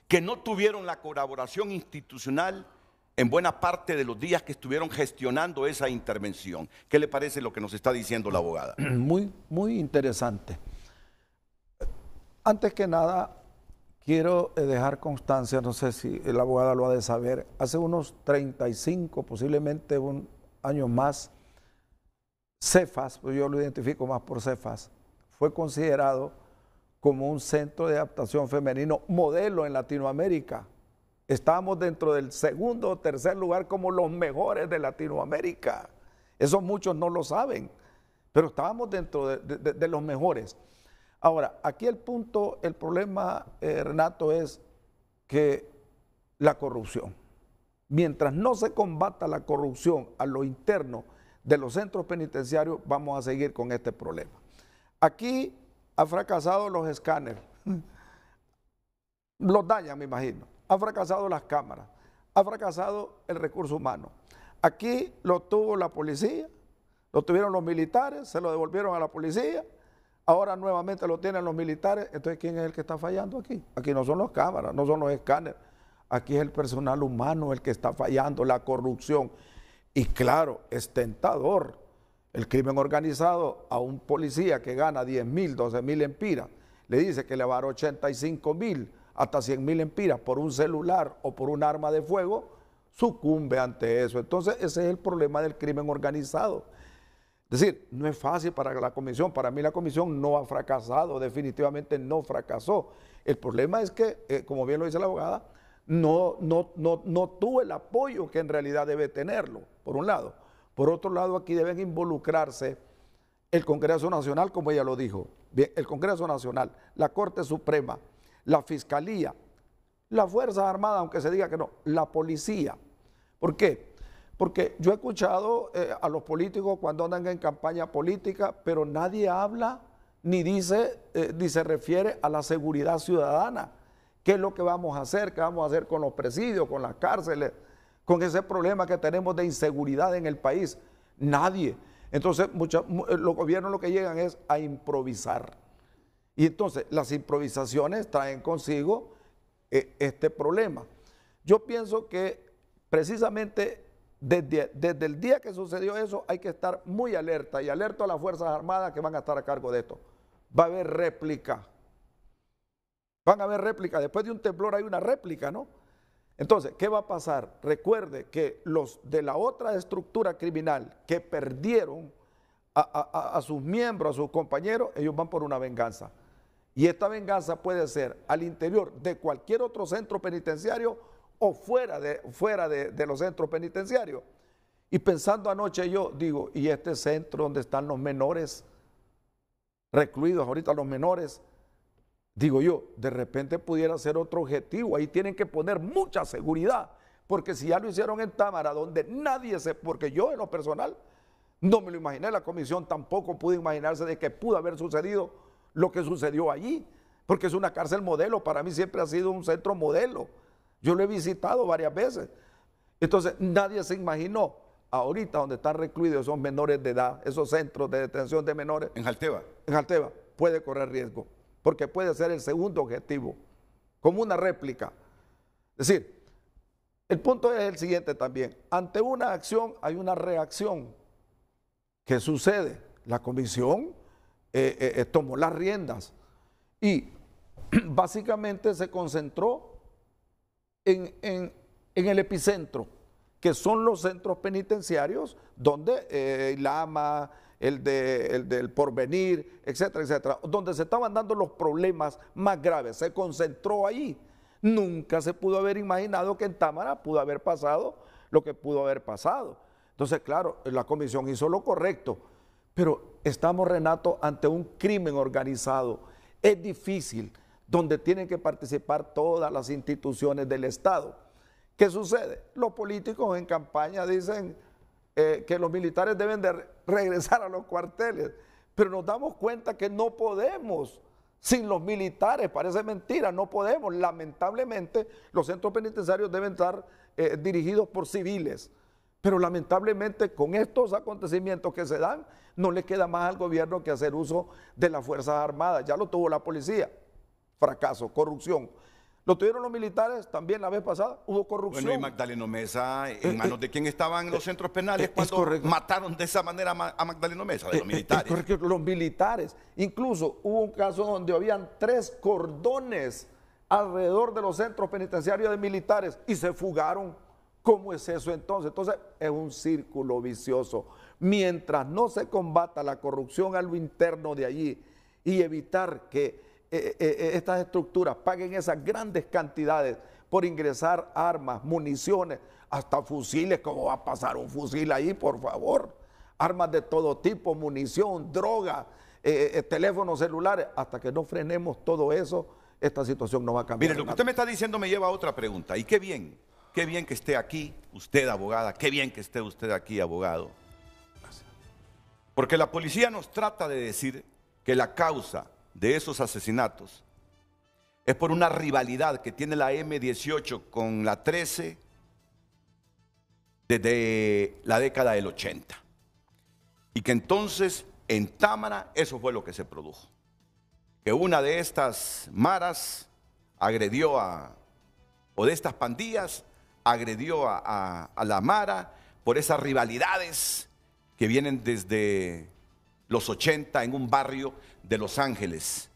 que no tuvieron la colaboración institucional en buena parte de los días que estuvieron gestionando esa intervención. ¿Qué le parece lo que nos está diciendo la abogada? Muy interesante. Antes que nada, quiero dejar constancia, no sé si la abogada lo ha de saber, hace unos 35, posiblemente años más, Cefas, pues yo lo identifico más por Cefas, fue considerado como un centro de adaptación femenino modelo en Latinoamérica. Estábamos dentro del segundo o tercer lugar como los mejores de Latinoamérica. Eso muchos no lo saben, pero estábamos dentro de los mejores. Ahora, aquí el problema, Renato, es que la corrupción. Mientras no se combata la corrupción a lo interno de los centros penitenciarios, vamos a seguir con este problema. Aquí ha fracasado los escáneres, los dañan, me imagino. Ha fracasado las cámaras, ha fracasado el recurso humano. Aquí lo tuvo la policía, lo tuvieron los militares, se lo devolvieron a la policía. Ahora nuevamente lo tienen los militares. Entonces, ¿quién es el que está fallando aquí? Aquí no son las cámaras, no son los escáneres. Aquí es el personal humano el que está fallando, la corrupción. Y claro, es tentador el crimen organizado a un policía que gana 10.000, 12.000 empiras. Le dice que le va a dar 85.000 hasta 100.000 empiras por un celular o por un arma de fuego, sucumbe ante eso. Entonces, ese es el problema del crimen organizado. Es decir, no es fácil para la comisión. Para mí la comisión no ha fracasado, definitivamente no fracasó. El problema es que, como bien lo dice la abogada, no tuvo el apoyo que en realidad debe tenerlo, por un lado. Por otro lado, aquí deben involucrarse el Congreso Nacional, como ella lo dijo, bien, el Congreso Nacional, la Corte Suprema, la Fiscalía, las Fuerzas Armadas, aunque se diga que no, la policía. ¿Por qué? Porque yo he escuchado a los políticos cuando andan en campaña política, pero nadie habla ni dice, ni se refiere a la seguridad ciudadana. ¿Qué es lo que vamos a hacer? ¿Qué vamos a hacer con los presidios, con las cárceles, con ese problema que tenemos de inseguridad en el país? Nadie. Entonces, los gobiernos lo que llegan es a improvisar. Y entonces, las improvisaciones traen consigo este problema. Yo pienso que precisamente desde el día que sucedió eso hay que estar muy alerta y alerta a las Fuerzas Armadas que van a estar a cargo de esto. Va a haber réplica. Van a haber réplica. Después de un temblor hay una réplica, ¿no? Entonces, ¿qué va a pasar? Recuerde que los de la otra estructura criminal que perdieron a sus miembros, a sus compañeros, ellos van por una venganza. Y esta venganza puede ser al interior de cualquier otro centro penitenciario o fuera de los centros penitenciarios. Y pensando anoche yo digo, ¿y este centro donde están los menores recluidos, ahorita los menores? Digo yo, de repente pudiera ser otro objetivo. Ahí tienen que poner mucha seguridad, porque si ya lo hicieron en Támara, donde nadie se... Porque yo en lo personal no me lo imaginé, la comisión tampoco pudo imaginarse de que pudo haber sucedido lo que sucedió allí, porque es una cárcel modelo. Para mí siempre ha sido un centro modelo. Yo lo he visitado varias veces. Entonces nadie se imaginó ahorita donde están recluidos esos menores de edad, esos centros de detención de menores. En Jalteva. En Jalteva puede correr riesgo. porque puede ser el segundo objetivo, como una réplica. Es decir, el punto es el siguiente también. Ante una acción hay una reacción. ¿Qué sucede? La comisión tomó las riendas y básicamente se concentró en el epicentro, que son los centros penitenciarios donde Ilama, el del Porvenir, etcétera, etcétera, donde se estaban dando los problemas más graves. Se concentró ahí. Nunca se pudo haber imaginado que en Támara pudo haber pasado lo que pudo haber pasado. Entonces, claro, la comisión hizo lo correcto, pero estamos, Renato, ante un crimen organizado. Es difícil, donde tienen que participar todas las instituciones del Estado. ¿Qué sucede? Los políticos en campaña dicen que los militares deben de regresar a los cuarteles, pero nos damos cuenta que no podemos sin los militares. Parece mentira, no podemos. Lamentablemente, los centros penitenciarios deben estar dirigidos por civiles, pero lamentablemente con estos acontecimientos que se dan, no le queda más al gobierno que hacer uso de las Fuerzas Armadas. Ya lo tuvo la policía, fracaso, corrupción. Lo tuvieron los militares también la vez pasada, hubo corrupción. Bueno, y Magdaleno Mesa, ¿en manos de quién estaban los centros penales cuando mataron de esa manera a Magdaleno Mesa? De los militares. Es correcto, los militares. Incluso hubo un caso donde habían 3 cordones alrededor de los centros penitenciarios de militares y se fugaron. ¿Cómo es eso entonces? Entonces es un círculo vicioso. Mientras no se combata la corrupción a lo interno de allí y evitar que estas estructuras paguen esas grandes cantidades por ingresar armas, municiones, hasta fusiles. ¿Cómo va a pasar un fusil ahí, por favor? Armas de todo tipo, munición, droga, teléfonos celulares. Hasta que no frenemos todo eso, esta situación no va a cambiar. Mire, lo que usted me está diciendo me lleva a otra pregunta. Y qué bien que esté aquí usted, abogada, qué bien que esté usted aquí, abogado. Porque la policía nos trata de decir que la causa de esos asesinatos es por una rivalidad que tiene la M18 con la 13 desde la década del 80. Y que entonces en Támara eso fue lo que se produjo. Que una de estas maras agredió o de estas pandillas agredió a la mara por esas rivalidades que vienen desde los 80 en un barrio de Los Ángeles,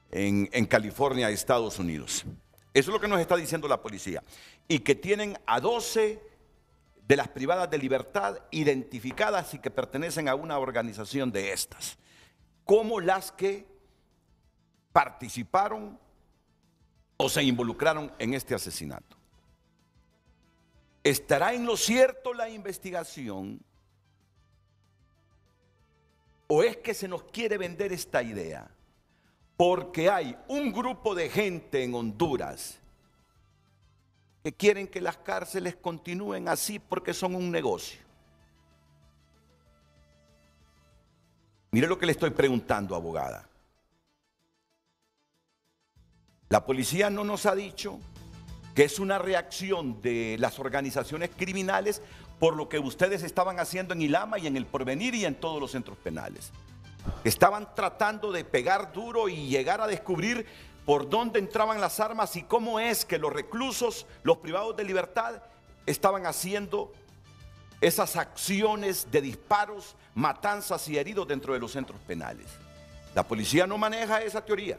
en California, Estados Unidos. Eso es lo que nos está diciendo la policía. Y que tienen a 12 de las privadas de libertad identificadas y que pertenecen a una organización de estas, como las que participaron o se involucraron en este asesinato. ¿Estará en lo cierto la investigación? ¿O es que se nos quiere vender esta idea? Porque hay un grupo de gente en Honduras que quieren que las cárceles continúen así porque son un negocio. Mire lo que le estoy preguntando, abogada. La policía no nos ha dicho que es una reacción de las organizaciones criminales por lo que ustedes estaban haciendo en Ilama y en el Porvenir y en todos los centros penales. Estaban tratando de pegar duro y llegar a descubrir por dónde entraban las armas y cómo es que los reclusos, los privados de libertad, estaban haciendo esas acciones de disparos, matanzas y heridos dentro de los centros penales. La policía no maneja esa teoría.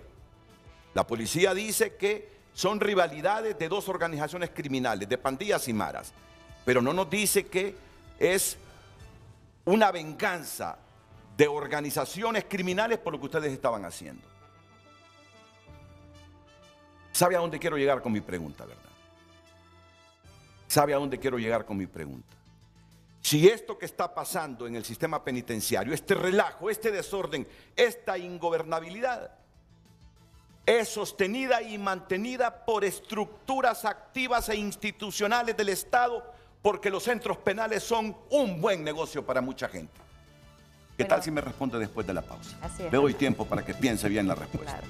La policía dice que son rivalidades de 2 organizaciones criminales, de pandillas y maras. Pero no nos dice que es una venganza de organizaciones criminales por lo que ustedes estaban haciendo. ¿Sabe a dónde quiero llegar con mi pregunta, verdad? ¿Sabe a dónde quiero llegar con mi pregunta? Si esto que está pasando en el sistema penitenciario, este relajo, este desorden, esta ingobernabilidad, es sostenida y mantenida por estructuras activas e institucionales del Estado, porque los centros penales son un buen negocio para mucha gente. ¿Qué tal si me responde después de la pausa? Así es. Le doy tiempo para que piense bien la respuesta. Claro.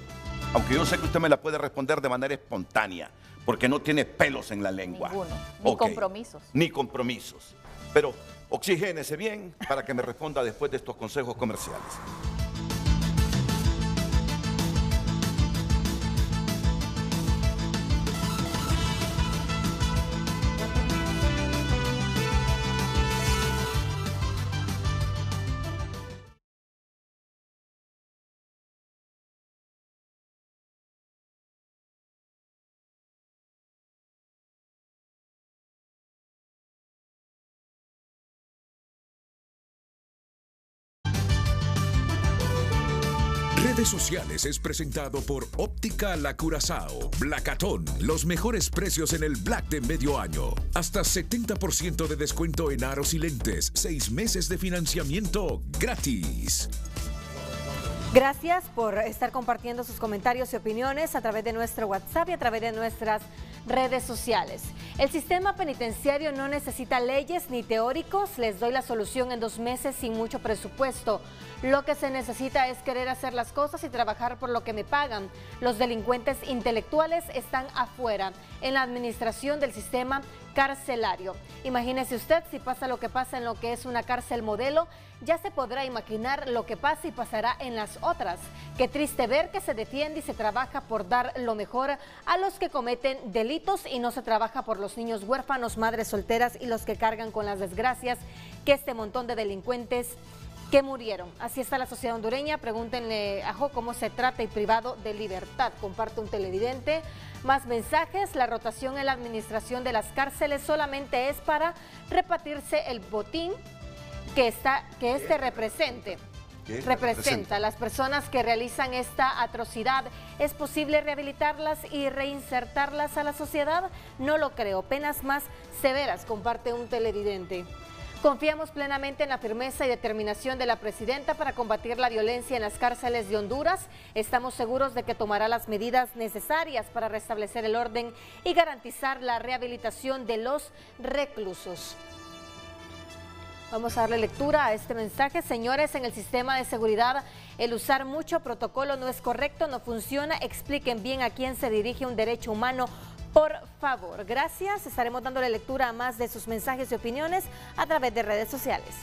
Aunque yo sé que usted me la puede responder de manera espontánea, porque no tiene pelos en la lengua. Ninguno. Ni Ok. compromisos. Ni compromisos. Pero oxigénese bien para que me responda después de estos consejos comerciales. Redes Sociales es presentado por Óptica La Curazao. Blacatón, los mejores precios en el Black de medio año. Hasta 70% de descuento en aros y lentes. 6 meses de financiamiento gratis. Gracias por estar compartiendo sus comentarios y opiniones a través de nuestro WhatsApp y a través de nuestras redes sociales. El sistema penitenciario no necesita leyes ni teóricos. Les doy la solución en 2 meses sin mucho presupuesto. Lo que se necesita es querer hacer las cosas y trabajar por lo que me pagan. Los delincuentes intelectuales están afuera, en la administración del sistema carcelario. Imagínese usted si pasa lo que pasa en lo que es una cárcel modelo, ya se podrá imaginar lo que pasa y pasará en las otras. Qué triste ver que se defiende y se trabaja por dar lo mejor a los que cometen delitos y no se trabaja por los niños huérfanos, madres solteras y los que cargan con las desgracias que este montón de delincuentes que murieron. Así está la sociedad hondureña. Pregúntenle a Jo cómo se trata y privado de libertad. Comparte un televidente. Más mensajes. La rotación en la administración de las cárceles solamente es para repartirse el botín que este representa. Las personas que realizan esta atrocidad. ¿Es posible rehabilitarlas y reinsertarlas a la sociedad? No lo creo. Penas más severas, comparte un televidente. Confiamos plenamente en la firmeza y determinación de la presidenta para combatir la violencia en las cárceles de Honduras. Estamos seguros de que tomará las medidas necesarias para restablecer el orden y garantizar la rehabilitación de los reclusos. Vamos a darle lectura a este mensaje. Señores, en el sistema de seguridad, el usar mucho protocolo no es correcto, no funciona. Expliquen bien a quién se dirige un derecho humano. Por favor, gracias. Estaremos dándole lectura a más de sus mensajes y opiniones a través de redes sociales.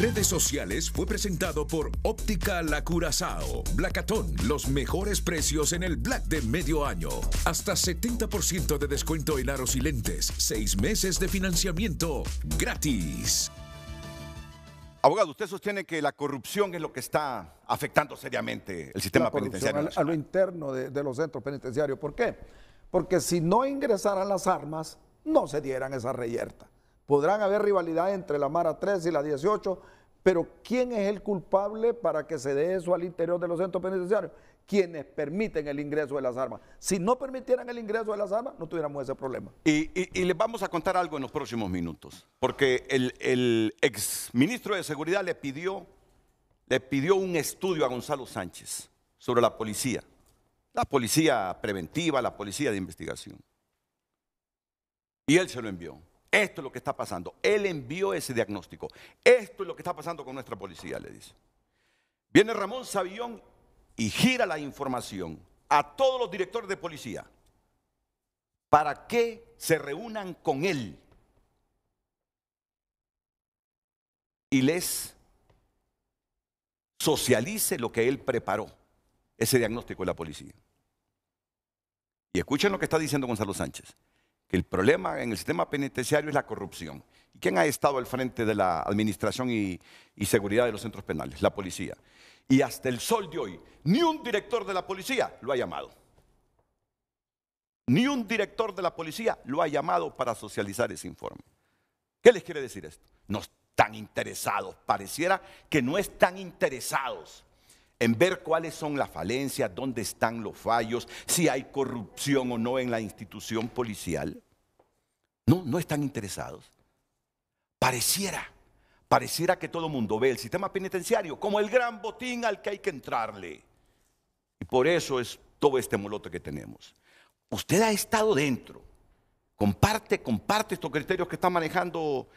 Redes Sociales fue presentado por Óptica La Curazao. Blacatón, los mejores precios en el Black de medio año. Hasta 70% de descuento en aros y lentes. 6 meses de financiamiento gratis. Abogado, usted sostiene que la corrupción es lo que está afectando seriamente el sistema penitenciario. A lo interno de los centros penitenciarios. ¿Por qué? Porque si no ingresaran las armas, no se dieran esa reyerta. Podrán haber rivalidad entre la Mara 3 y la 18, pero ¿quién es el culpable para que se dé eso al interior de los centros penitenciarios? Quienes permiten el ingreso de las armas. Si no permitieran el ingreso de las armas, no tuviéramos ese problema. Y les vamos a contar algo en los próximos minutos, porque el ex ministro de Seguridad le pidió un estudio a Gonzalo Sánchez sobre la policía preventiva, la policía de investigación. Y él se lo envió. Esto es lo que está pasando. Él envió ese diagnóstico. Esto es lo que está pasando con nuestra policía, le dice. Viene Ramón Savillón y gira la información a todos los directores de policía para que se reúnan con él y les socialice lo que él preparó, ese diagnóstico de la policía. Y escuchen lo que está diciendo Gonzalo Sánchez, que el problema en el sistema penitenciario es la corrupción. ¿Y quién ha estado al frente de la administración y seguridad de los centros penales? La policía. Y hasta el sol de hoy, ni un director de la policía lo ha llamado. Ni un director de la policía lo ha llamado para socializar ese informe. ¿Qué les quiere decir esto? No están interesados, pareciera que no están interesados en ver cuáles son las falencias, dónde están los fallos, si hay corrupción o no en la institución policial. No están interesados. Pareciera que todo el mundo ve el sistema penitenciario como el gran botín al que hay que entrarle. Y por eso es todo este molote que tenemos. Usted ha estado dentro. Comparte estos criterios que está manejando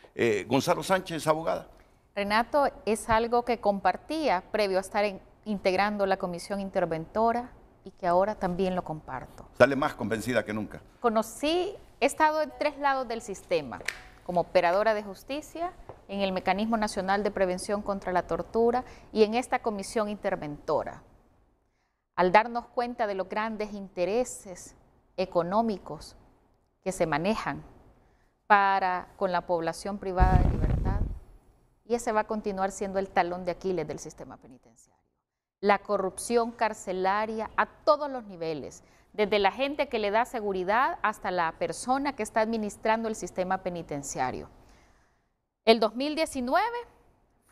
Gonzalo Sánchez, abogada. Renato, es algo que compartía previo a estar integrando la comisión interventora y que ahora también lo comparto. Sale más convencida que nunca. He estado en 3 lados del sistema, como operadora de justicia, en el Mecanismo Nacional de Prevención contra la Tortura y en esta comisión interventora. Al darnos cuenta de los grandes intereses económicos que se manejan con la población privada de libertad, y ese va a continuar siendo el talón de Aquiles del sistema penitenciario. La corrupción carcelaria a todos los niveles, desde la gente que le da seguridad hasta la persona que está administrando el sistema penitenciario. El 2019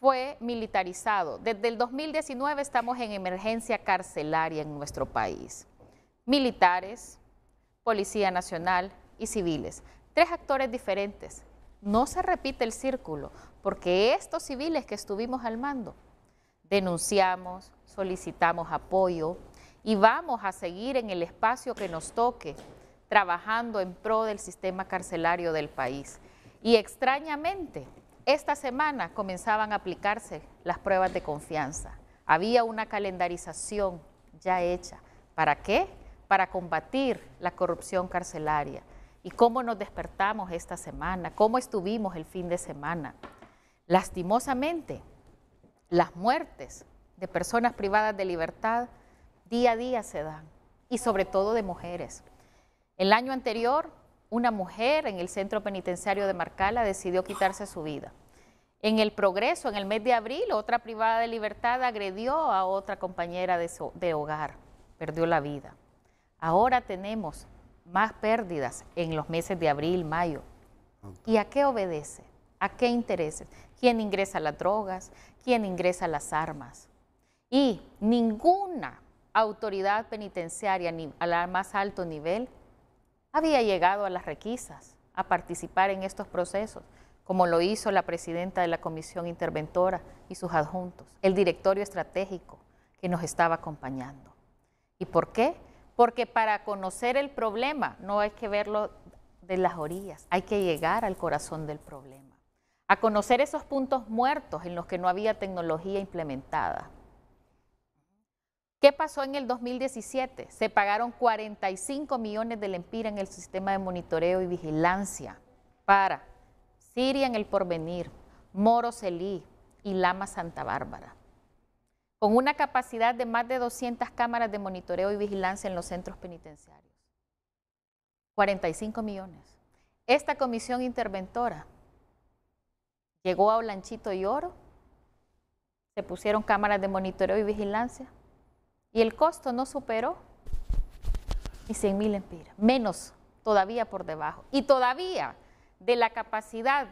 fue militarizado. Desde el 2019 estamos en emergencia carcelaria en nuestro país. Militares, Policía Nacional y civiles. 3 actores diferentes. No se repite el círculo, porque estos civiles que estuvimos al mando, denunciamos, solicitamos apoyo y vamos a seguir en el espacio que nos toque, trabajando en pro del sistema carcelario del país. Y extrañamente, esta semana comenzaban a aplicarse las pruebas de confianza. Había una calendarización ya hecha. ¿Para qué? Para combatir la corrupción carcelaria. ¿Y cómo nos despertamos esta semana? ¿Cómo estuvimos el fin de semana? Lastimosamente, las muertes de personas privadas de libertad día a día se dan, y sobre todo de mujeres. El año anterior, una mujer en el centro penitenciario de Marcala decidió quitarse su vida. En el Progreso, en el mes de abril, otra privada de libertad agredió a otra compañera de hogar, perdió la vida. Ahora tenemos más pérdidas en los meses de abril, mayo. ¿Y a qué obedece? ¿A qué intereses? ¿Quién ingresa las drogas? ¿Quién ingresa las armas? Y ninguna autoridad penitenciaria ni al más alto nivel había llegado a las requisas a participar en estos procesos, como lo hizo la presidenta de la Comisión Interventora y sus adjuntos, el directorio estratégico que nos estaba acompañando. ¿Y por qué? Porque para conocer el problema no hay que verlo de las orillas, hay que llegar al corazón del problema, a conocer esos puntos muertos en los que no había tecnología implementada. ¿Qué pasó en el 2017? Se pagaron 45 millones de lempiras en el sistema de monitoreo y vigilancia para Siria en El Porvenir, Moro Celí y Lama Santa Bárbara, con una capacidad de más de 200 cámaras de monitoreo y vigilancia en los centros penitenciarios. 45 millones. Esta comisión interventora llegó a Olanchito y Oro, se pusieron cámaras de monitoreo y vigilancia, y el costo no superó ni 100,000 lempiras, menos todavía por debajo. Y todavía de la capacidad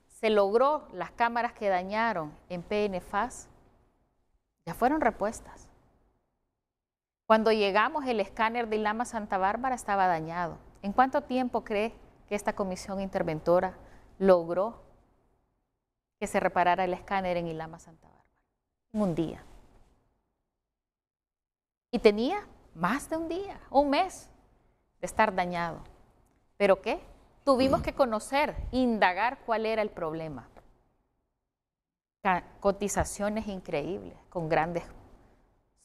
se logró las cámaras que dañaron en PNFAS, ya fueron repuestas. Cuando llegamos, el escáner de Lama Santa Bárbara estaba dañado. ¿En cuánto tiempo cree que esta comisión interventora logró que se reparara el escáner en Ilama Santa Bárbara? En un día. Y tenía más de un día, un mes de estar dañado. ¿Pero qué? Tuvimos que conocer, indagar cuál era el problema. Cotizaciones increíbles, con grandes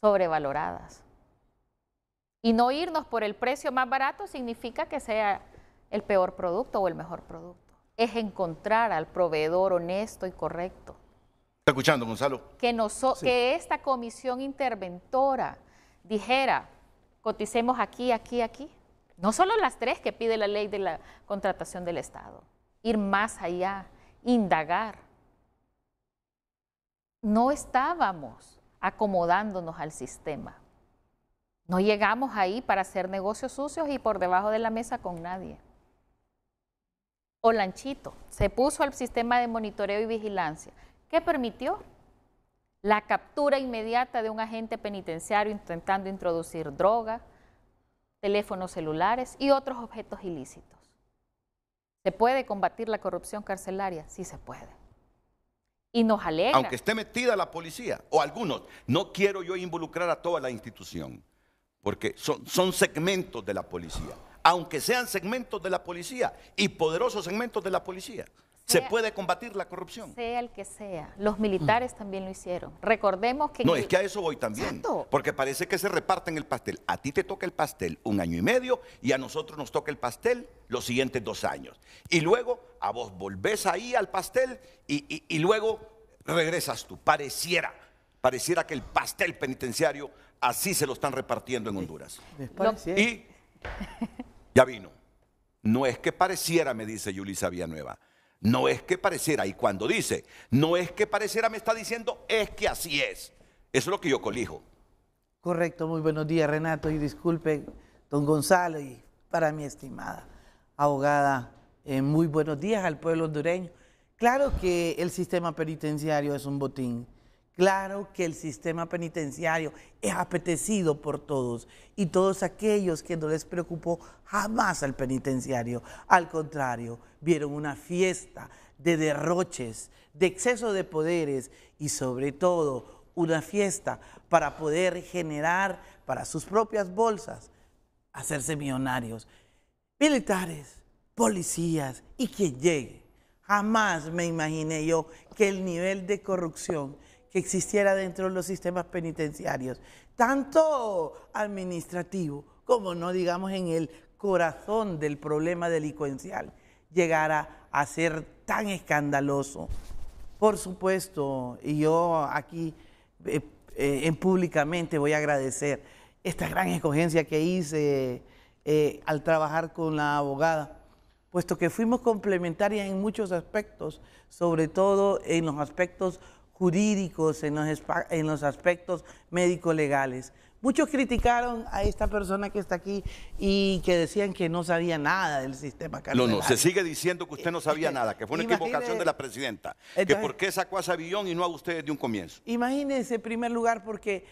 sobrevaloradas. Y no irnos por el precio más barato significa que sea el peor producto o el mejor producto. Es encontrar al proveedor honesto y correcto. ¿Está escuchando, Gonzalo? Que esta comisión interventora dijera, coticemos aquí, aquí, aquí. No solo las 3 que pide la ley de la contratación del Estado. Ir más allá, indagar. No estábamos acomodándonos al sistema. No llegamos ahí para hacer negocios sucios y por debajo de la mesa con nadie. Olanchito se puso al sistema de monitoreo y vigilancia. ¿Qué permitió? La captura inmediata de un agente penitenciario intentando introducir droga, teléfonos celulares y otros objetos ilícitos. ¿Se puede combatir la corrupción carcelaria? Sí se puede. Y nos alegra. Aunque esté metida la policía, o algunos, no quiero yo involucrar a toda la institución, porque son segmentos de la policía. Aunque sean segmentos de la policía y poderosos segmentos de la policía, se puede combatir la corrupción. Sea el que sea. Los militares también lo hicieron. Recordemos que... No, es que a eso voy también. Exacto. Porque parece que se reparten el pastel. A ti te toca el pastel 1 año y medio y a nosotros nos toca el pastel los siguientes 2 años. Y luego a vos volvés ahí al pastel y luego regresas tú. Pareciera que el pastel penitenciario así se lo están repartiendo en Honduras. Y ya vino. No es que pareciera, me dice Yulisa Villanueva. No es que pareciera, y cuando dice, no es que pareciera, me está diciendo, es que así es. Eso es lo que yo colijo. Correcto, muy buenos días, Renato, y disculpe, don Gonzalo, y para mi estimada abogada, muy buenos días al pueblo hondureño, Claro que el sistema penitenciario es un botín. Claro que el sistema penitenciario es apetecido por todos y todos aquellos que no les preocupó jamás al penitenciario. Al contrario, vieron una fiesta de derroches, de exceso de poderes y sobre todo una fiesta para poder generar para sus propias bolsas, hacerse millonarios. Militares, policías y quien llegue. Jamás me imaginé yo que el nivel de corrupción que existiera dentro de los sistemas penitenciarios, tanto administrativo como no digamos en el corazón del problema delincuencial, llegara a ser tan escandaloso. Por supuesto, y yo aquí públicamente voy a agradecer esta gran escogencia que hice al trabajar con la abogada, puesto que fuimos complementarias en muchos aspectos, sobre todo en los aspectos jurídicos, en los aspectos médico-legales. Muchos criticaron a esta persona que está aquí y que decían que no sabía nada del sistema carcelario. No, se sigue diciendo que usted no sabía nada, que fue una equivocación de la presidenta, que por qué sacó a Savillón y no a ustedes de un comienzo. Imagínense, en primer lugar, porque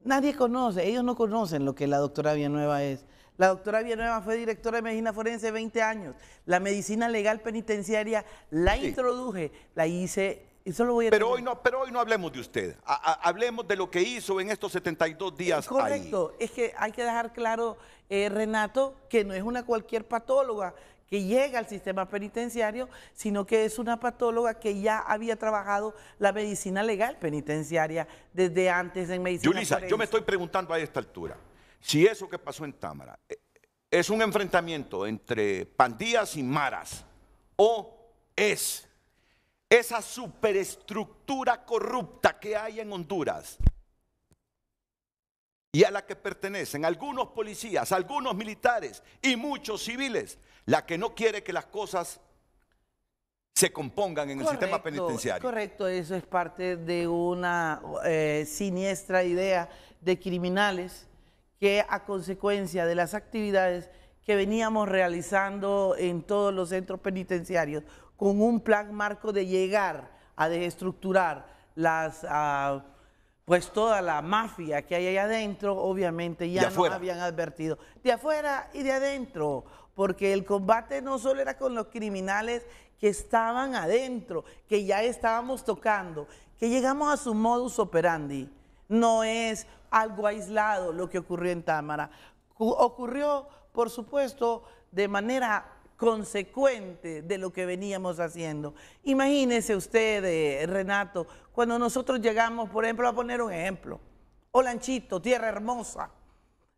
nadie conoce, ellos no conocen lo que la doctora Villanueva es. La doctora Villanueva fue directora de medicina forense 20 años. La medicina legal penitenciaria la introduje, la hice. Y solo voy a pero hoy no hablemos de usted, hablemos de lo que hizo en estos 72 días. Correcto, ahí. Es que hay que dejar claro, Renato, que no es una cualquier patóloga que llega al sistema penitenciario, sino que es una patóloga que ya había trabajado la medicina legal penitenciaria desde antes en medicina Yulisa, forense. yo me estoy preguntando a esta altura, si eso que pasó en Támara es un enfrentamiento entre pandillas y maras o es esa superestructura corrupta que hay en Honduras y a la que pertenecen algunos policías, algunos militares y muchos civiles, la que no quiere que las cosas se compongan en el sistema penitenciario. Correcto, eso es parte de una siniestra idea de criminales que a consecuencia de las actividades que veníamos realizando en todos los centros penitenciarios, con un plan marco de llegar a desestructurar pues toda la mafia que hay allá adentro, obviamente ya nos habían advertido, de afuera y de adentro, porque el combate no solo era con los criminales que estaban adentro, que ya estábamos tocando, que llegamos a su modus operandi. No es algo aislado lo que ocurrió en Támara. Ocurrió, por supuesto, de manera consecuente de lo que veníamos haciendo. Imagínese usted, Renato, cuando nosotros llegamos, por ejemplo, a poner un ejemplo, Olanchito, Tierra Hermosa,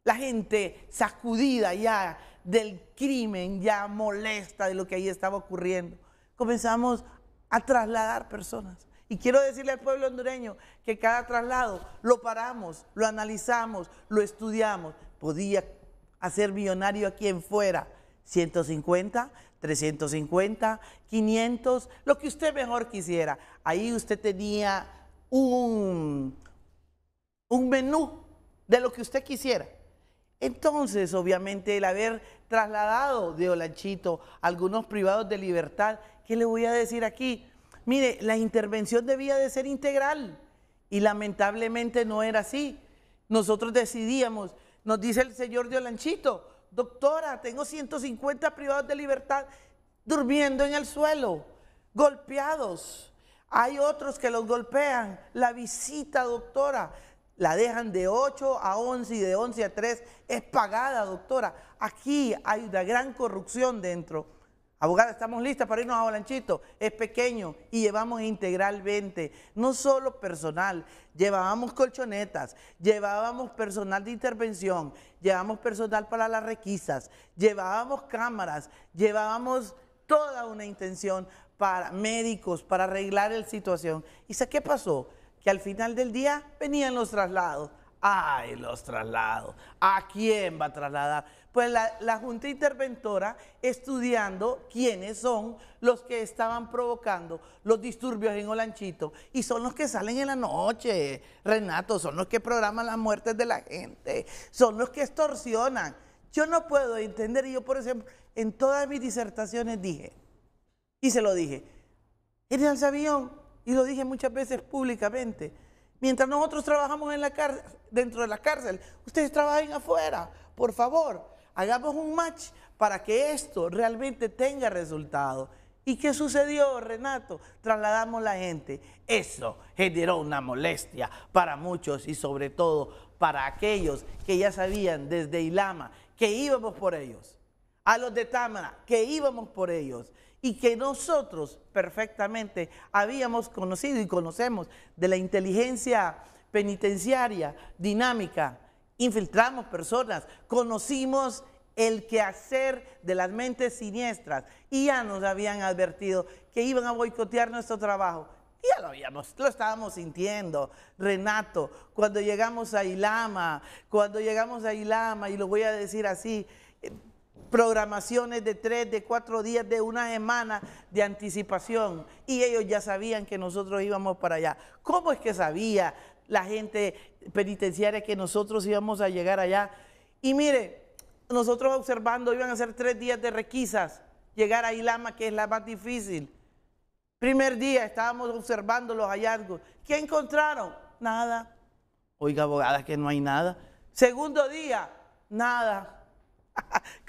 la gente sacudida ya del crimen, ya molesta de lo que ahí estaba ocurriendo. Comenzamos a trasladar personas. Y quiero decirle al pueblo hondureño que cada traslado lo paramos, lo analizamos, lo estudiamos. Podía hacer millonario a quien fuera, 150, 350, 500, lo que usted mejor quisiera. Ahí usted tenía un menú de lo que usted quisiera. Entonces, obviamente, el haber trasladado de Olanchito a algunos privados de libertad, ¿qué le voy a decir aquí? Mire, la intervención debía de ser integral y lamentablemente no era así. Nosotros decidíamos, nos dice el señor de Olanchito, doctora, tengo 150 privados de libertad durmiendo en el suelo, golpeados. Hay otros que los golpean. La visita, doctora, la dejan de 8 a 11 y de 11 a 3. Es pagada, doctora. Aquí hay una gran corrupción dentro. Abogada, estamos listas para irnos a Olanchito. Es pequeño y llevamos integralmente, no solo personal, llevábamos colchonetas, llevábamos personal de intervención, llevábamos personal para las requisas, llevábamos cámaras, llevábamos toda una intención para médicos, para arreglar la situación. ¿Y sabe qué pasó? Que al final del día venían los traslados. ¡Ay, los traslados! ¿A quién va a trasladar? Pues la Junta Interventora estudiando quiénes son los que estaban provocando los disturbios en Olanchito. Y son los que salen en la noche, Renato, son los que programan las muertes de la gente, son los que extorsionan. Yo no puedo entender, y yo, por ejemplo, en todas mis disertaciones dije, y se lo dije, En el Sabión, y lo dije muchas veces públicamente, mientras nosotros trabajamos en la cárcel, dentro de la cárcel, ustedes trabajen afuera, por favor, hagamos un match para que esto realmente tenga resultado. ¿Y qué sucedió, Renato? Trasladamos la gente. Eso generó una molestia para muchos y sobre todo para aquellos que ya sabían desde Ilama que íbamos por ellos. A los de Támara, que íbamos por ellos. Y que nosotros perfectamente habíamos conocido y conocemos de la inteligencia penitenciaria dinámica. Infiltramos personas, conocimos el quehacer de las mentes siniestras y ya nos habían advertido que iban a boicotear nuestro trabajo. Ya lo estábamos sintiendo, Renato, cuando llegamos a Ilama, y lo voy a decir así, programaciones de 3, de 4 días, de una semana de anticipación, y ellos ya sabían que nosotros íbamos para allá. ¿Cómo es que sabía la gente penitenciaria que nosotros íbamos a llegar allá? Y mire, nosotros observando, iban a ser 3 días de requisas, llegar a Ilama, que es la más difícil. Primer día estábamos observando los hallazgos. ¿Qué encontraron? Nada. Oiga, abogada, que no hay nada. Segundo día, nada.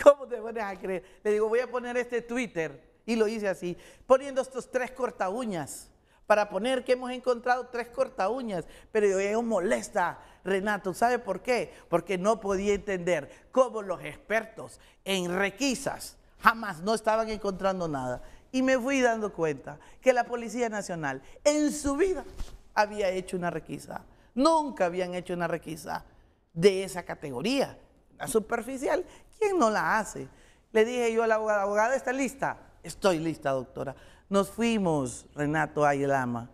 ¿Cómo te pones a creer? Le digo, voy a poner este Twitter, y lo hice así, poniendo estos 3 corta uñas, para poner que hemos encontrado 3 corta uñas, pero yo molesta, Renato, ¿sabe por qué? Porque no podía entender cómo los expertos en requisas jamás no estaban encontrando nada, y me fui dando cuenta que la Policía Nacional en su vida había hecho una requisa, nunca habían hecho una requisa de esa categoría, la superficial. ¿Quién no la hace? Le dije yo a la abogada, ¿está lista? Estoy lista, doctora. Nos fuimos, Renato, a Ilama.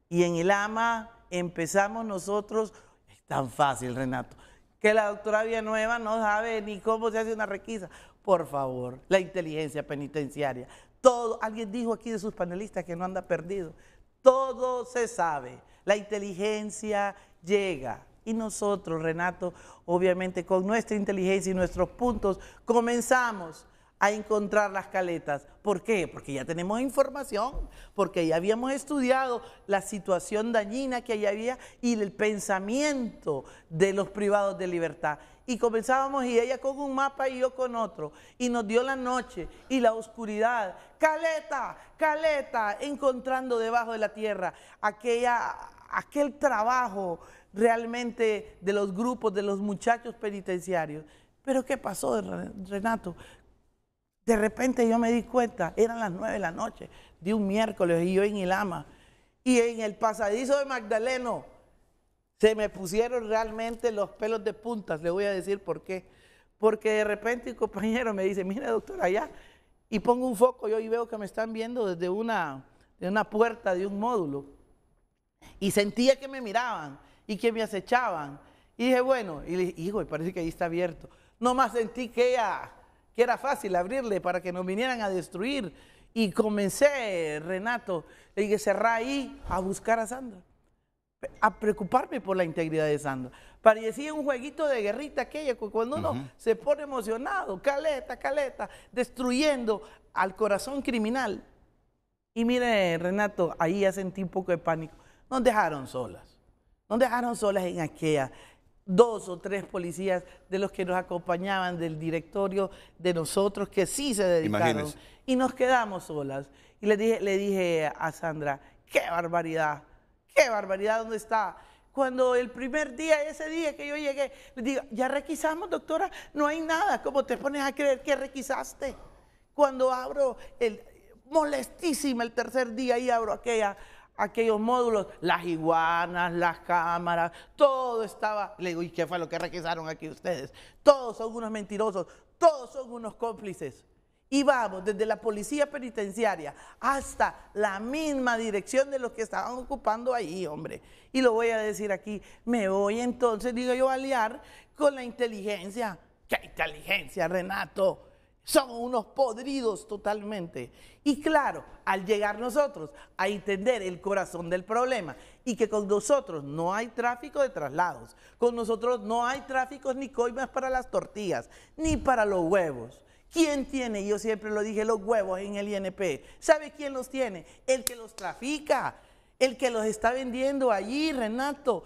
Y en Ilama empezamos nosotros, es tan fácil, Renato, que la doctora Villanueva no sabe ni cómo se hace una requisa. Por favor, la inteligencia penitenciaria. Todo, alguien dijo aquí de sus panelistas que no anda perdido. Todo se sabe. La inteligencia llega. Y nosotros, Renato, obviamente con nuestra inteligencia y nuestros puntos, comenzamos a encontrar las caletas. ¿Por qué? Porque ya tenemos información, porque ya habíamos estudiado la situación dañina que ahí había y el pensamiento de los privados de libertad. Y comenzábamos, y ella con un mapa y yo con otro, y nos dio la noche y la oscuridad. Caleta, caleta, encontrando debajo de la tierra aquel trabajo realmente de los grupos, de los muchachos penitenciarios. Pero ¿qué pasó, Renato? De repente yo me di cuenta, eran las 9 de la noche de un miércoles y yo en Ilama, y en el pasadizo de Magdaleno se me pusieron realmente los pelos de puntas. Le voy a decir por qué. Porque de repente un compañero me dice, mire, doctora, allá, y pongo un foco yo y veo que me están viendo desde una puerta de un módulo, y sentía que me miraban y que me acechaban. Y dije, bueno, y le dije, hijo, parece que ahí está abierto. Nomás sentí que era fácil abrirle para que nos vinieran a destruir. Y comencé, Renato, le dije, cerrá ahí a buscar a Sandra, a preocuparme por la integridad de Sandra. Parecía un jueguito de guerrita aquella, cuando uno se pone emocionado, caleta, caleta, destruyendo al corazón criminal. Y mire, Renato, ahí ya sentí un poco de pánico. Nos dejaron solas en aquella. 2 o 3 policías de los que nos acompañaban del directorio de nosotros, que sí se dedicaron. Imagínense. Y nos quedamos solas. Y le dije a Sandra, qué barbaridad, ¿dónde está? Cuando el primer día, ese día que yo llegué, le digo, ya requisamos, doctora, no hay nada. ¿Cómo te pones a creer que requisaste? Cuando abro, molestísima el tercer día, y abro aquellos módulos, las iguanas, las cámaras, todo estaba. Le digo, ¿y qué fue lo que requisaron aquí ustedes? Todos son unos mentirosos, todos son unos cómplices. Y vamos, desde la policía penitenciaria hasta la misma dirección de los que estaban ocupando ahí, hombre. Y lo voy a decir aquí, me voy entonces, digo yo, a aliar con la inteligencia. ¿Qué inteligencia, Renato? Son unos podridos totalmente. Y claro, al llegar nosotros a entender el corazón del problema y que con nosotros no hay tráfico de traslados, con nosotros no hay tráficos ni coimas para las tortillas, ni para los huevos. ¿Quién tiene? Yo siempre lo dije, los huevos en el INP. ¿Sabe quién los tiene? El que los trafica, el que los está vendiendo allí, Renato.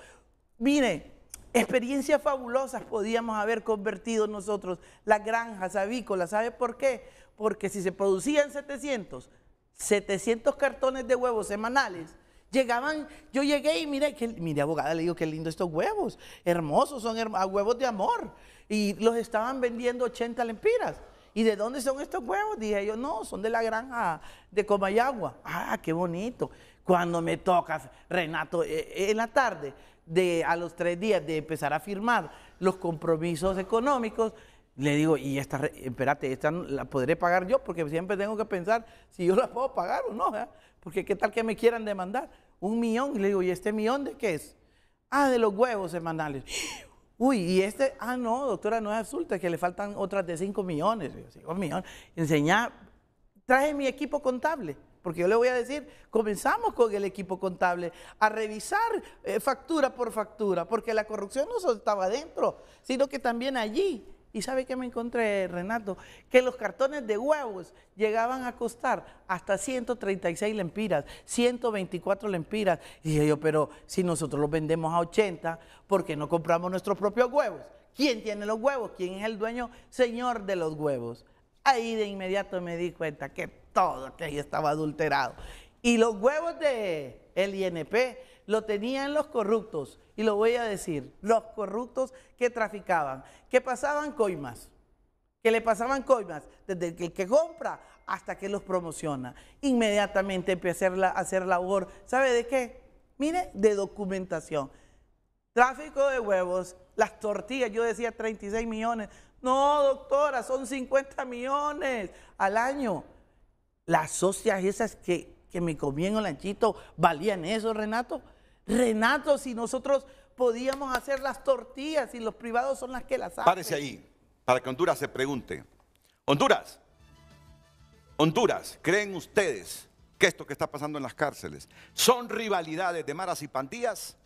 Mire, experiencias fabulosas podíamos haber convertido nosotros las granjas avícolas. ¿Sabe por qué? Porque si se producían 700 cartones de huevos semanales, llegaban, yo llegué y mire, abogada, le digo, qué lindo estos huevos, hermosos, son huevos de amor. Y los estaban vendiendo 80 lempiras. ¿Y de dónde son estos huevos? Dije yo, no, son de la granja de Comayagua. Ah, qué bonito. Cuando me toca, Renato, en la tarde, a los 3 días de empezar a firmar los compromisos económicos, le digo, y espérate, esta la podré pagar yo, porque siempre tengo que pensar si yo la puedo pagar o no, ¿eh? Porque qué tal que me quieran demandar, 1 millón, y le digo, ¿y este millón de qué es? Ah, de los huevos semanales. Uy, y no, doctora, no es resulta que le faltan otras de 5 millones. 5 millones. Traje mi equipo contable, porque yo le voy a decir, comenzamos con el equipo contable a revisar factura por factura, porque la corrupción no solo estaba adentro, sino que también allí. ¿Y sabe qué me encontré, Renato? Que los cartones de huevos llegaban a costar hasta 136 lempiras, 124 lempiras. Y dije yo, pero si nosotros los vendemos a 80, ¿por qué no compramos nuestros propios huevos? ¿Quién tiene los huevos? ¿Quién es el dueño, señor de los huevos? Ahí de inmediato me di cuenta que todo aquello estaba adulterado. Y los huevos del INP lo tenían los corruptos, y lo voy a decir, los corruptos que traficaban, que pasaban coimas, que le pasaban coimas, desde el que compra hasta que los promociona. Inmediatamente empecé a hacer labor, ¿sabe de qué? Mire, de documentación. Tráfico de huevos, las tortillas, yo decía 36 millones. No, doctora, son 50 millones al año. Las hostias esas que me comí en el lanchito, ¿valían eso, Renato? Renato, si nosotros podíamos hacer las tortillas y los privados son las que las hacen. Párese ahí, para que Honduras se pregunte. Honduras, ¿creen ustedes que esto que está pasando en las cárceles son rivalidades de maras y pandillas?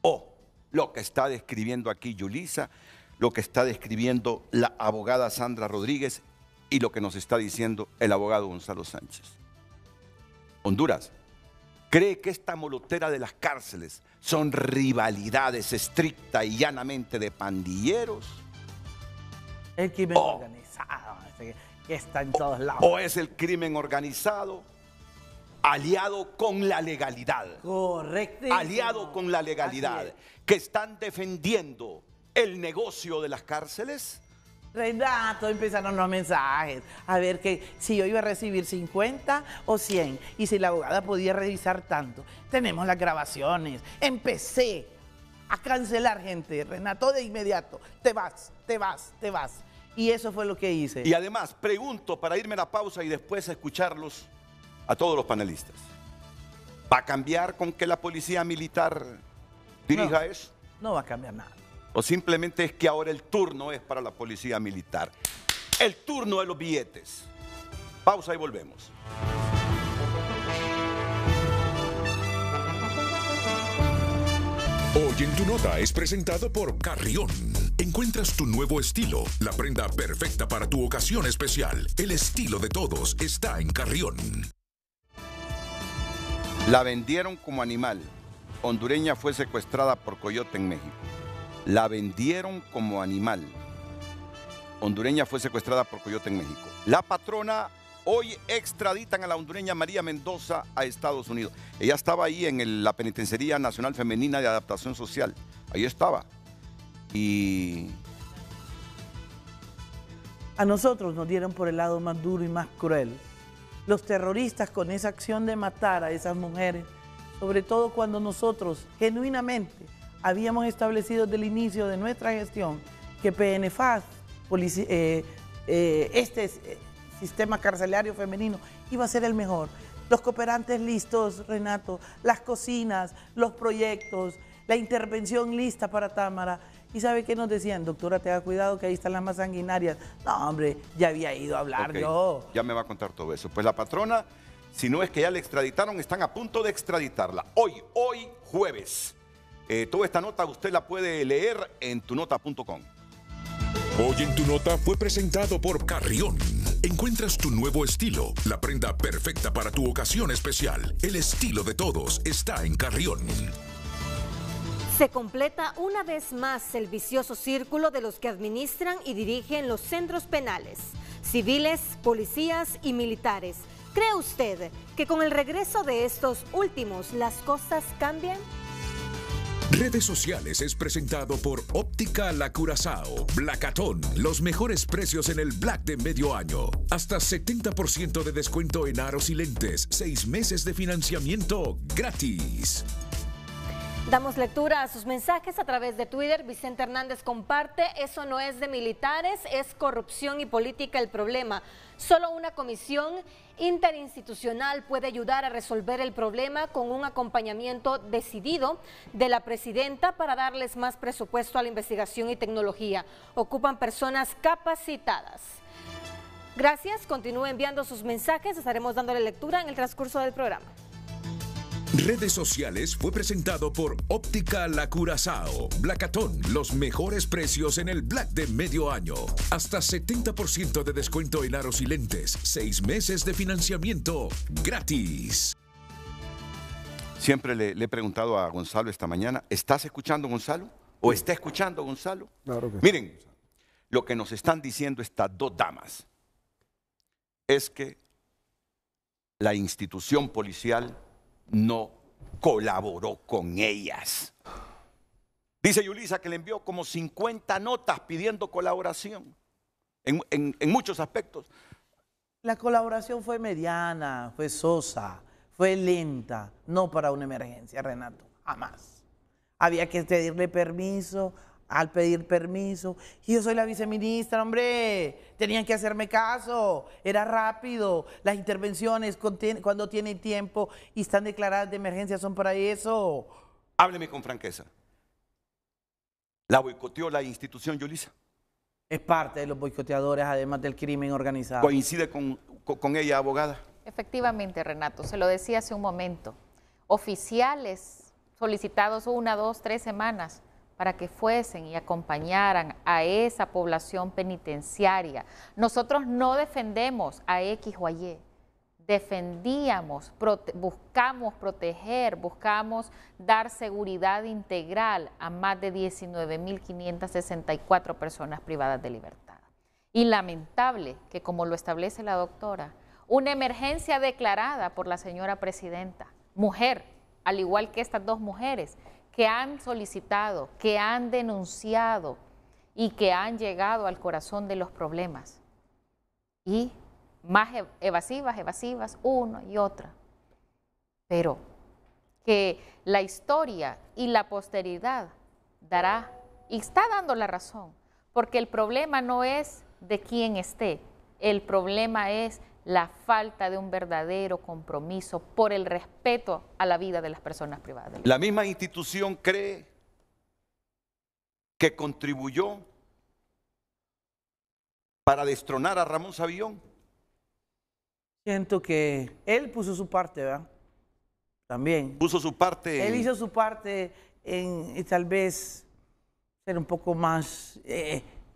¿O lo que está describiendo aquí Yulisa, lo que está describiendo la abogada Sandra Rodríguez y lo que nos está diciendo el abogado Gonzalo Sánchez? Honduras, ¿cree que esta molotera de las cárceles son rivalidades estricta y llanamente de pandilleros? El crimen organizado, que está en todos lados. ¿O es el crimen organizado aliado con la legalidad? Correcto. Aliado con la legalidad, que están defendiendo el negocio de las cárceles. Renato, empezaron los mensajes, a ver que si yo iba a recibir 50 o 100 y si la abogada podía revisar tanto. Tenemos las grabaciones, empecé a cancelar gente, Renato, de inmediato, te vas. Y eso fue lo que hice. Y además, pregunto para irme a la pausa y después escucharlos a todos los panelistas. ¿Va a cambiar con que la policía militar dirija eso? No va a cambiar nada. ¿O simplemente es que ahora el turno es para la policía militar? El turno de los billetes. Pausa y volvemos. Hoy en Tu Nota es presentado por Carrión. Encuentras tu nuevo estilo, la prenda perfecta para tu ocasión especial. El estilo de todos está en Carrión. La vendieron como animal. Hondureña fue secuestrada por coyote en México. La vendieron como animal. Hondureña fue secuestrada por coyote en México. La patrona, hoy extraditan a la hondureña María Mendoza a Estados Unidos. Ella estaba ahí en la Penitenciaría Nacional Femenina de Adaptación Social. Ahí estaba. Y a nosotros nos dieron por el lado más duro y más cruel. Los terroristas con esa acción de matar a esas mujeres, sobre todo cuando nosotros genuinamente habíamos establecido desde el inicio de nuestra gestión que PNFAS, sistema carcelario femenino, iba a ser el mejor. Los cooperantes listos, Renato, las cocinas, los proyectos, la intervención lista para Támara. ¿Y sabe qué nos decían? Doctora, tenga cuidado que ahí están las más sanguinarias. No, hombre, ya había ido a hablar yo. Ya me va a contar todo eso. Pues la patrona, si no es que ya le extraditaron, están a punto de extraditarla. Hoy jueves. Toda esta nota usted la puede leer en tunota.com. Hoy en Tu Nota fue presentado por Carrión. Encuentras tu nuevo estilo, la prenda perfecta para tu ocasión especial. El estilo de todos está en Carrión. Se completa una vez más el vicioso círculo de los que administran y dirigen los centros penales, civiles, policías y militares. ¿Cree usted que con el regreso de estos últimos las cosas cambian? Redes sociales es presentado por Óptica La Curazao. Blacatón, los mejores precios en el Black de medio año. Hasta 70% de descuento en aros y lentes. 6 meses de financiamiento gratis. Damos lectura a sus mensajes a través de Twitter. Vicente Hernández comparte: eso no es de militares, es corrupción y política el problema. Solo una comisión interinstitucional puede ayudar a resolver el problema con un acompañamiento decidido de la presidenta para darles más presupuesto a la investigación y tecnología. Ocupan personas capacitadas. Gracias, continúe enviando sus mensajes, estaremos dándole lectura en el transcurso del programa. Redes sociales fue presentado por Óptica La Curazao. Blacatón, los mejores precios en el Black de medio año. Hasta 70% de descuento en aros y lentes. 6 meses de financiamiento gratis. Siempre le he preguntado a Gonzalo esta mañana, ¿estás escuchando, Gonzalo? ¿O está escuchando, Gonzalo? Claro que sí. Miren, lo que nos están diciendo estas dos damas es que la institución policial no colaboró con ellas. Dice Yulisa que le envió como 50 notas pidiendo colaboración en muchos aspectos. La colaboración fue mediana, fue sosa, fue lenta, no para una emergencia, Renato, jamás. Había que pedirle permiso. Al pedir permiso, y yo soy la viceministra, hombre, tenían que hacerme caso, era rápido, las intervenciones cuando tienen tiempo y están declaradas de emergencia son para eso. Hábleme con franqueza. ¿La boicoteó la institución, Yulisa? Es parte de los boicoteadores, además del crimen organizado. ¿Coincide con ella, abogada? Efectivamente, Renato, se lo decía hace un momento. Oficiales solicitados 1, 2, 3 semanas para que fuesen y acompañaran a esa población penitenciaria. Nosotros no defendemos a X o a Y, defendíamos, buscamos proteger, buscamos dar seguridad integral a más de 19.564 personas privadas de libertad. Y lamentable que, como lo establece la doctora, una emergencia declarada por la señora presidenta, mujer, al igual que estas dos mujeres, que han solicitado, que han denunciado y que han llegado al corazón de los problemas. Y más evasivas, una y otra. Pero que la historia y la posteridad dará, y está dando la razón, porque el problema no es de quién esté, el problema es la falta de un verdadero compromiso por el respeto a la vida de las personas privadas. ¿La misma institución cree que contribuyó para destronar a Ramón Savillón? Siento que él puso su parte, ¿verdad? También. Puso su parte. Él hizo su parte en tal vez ser un poco más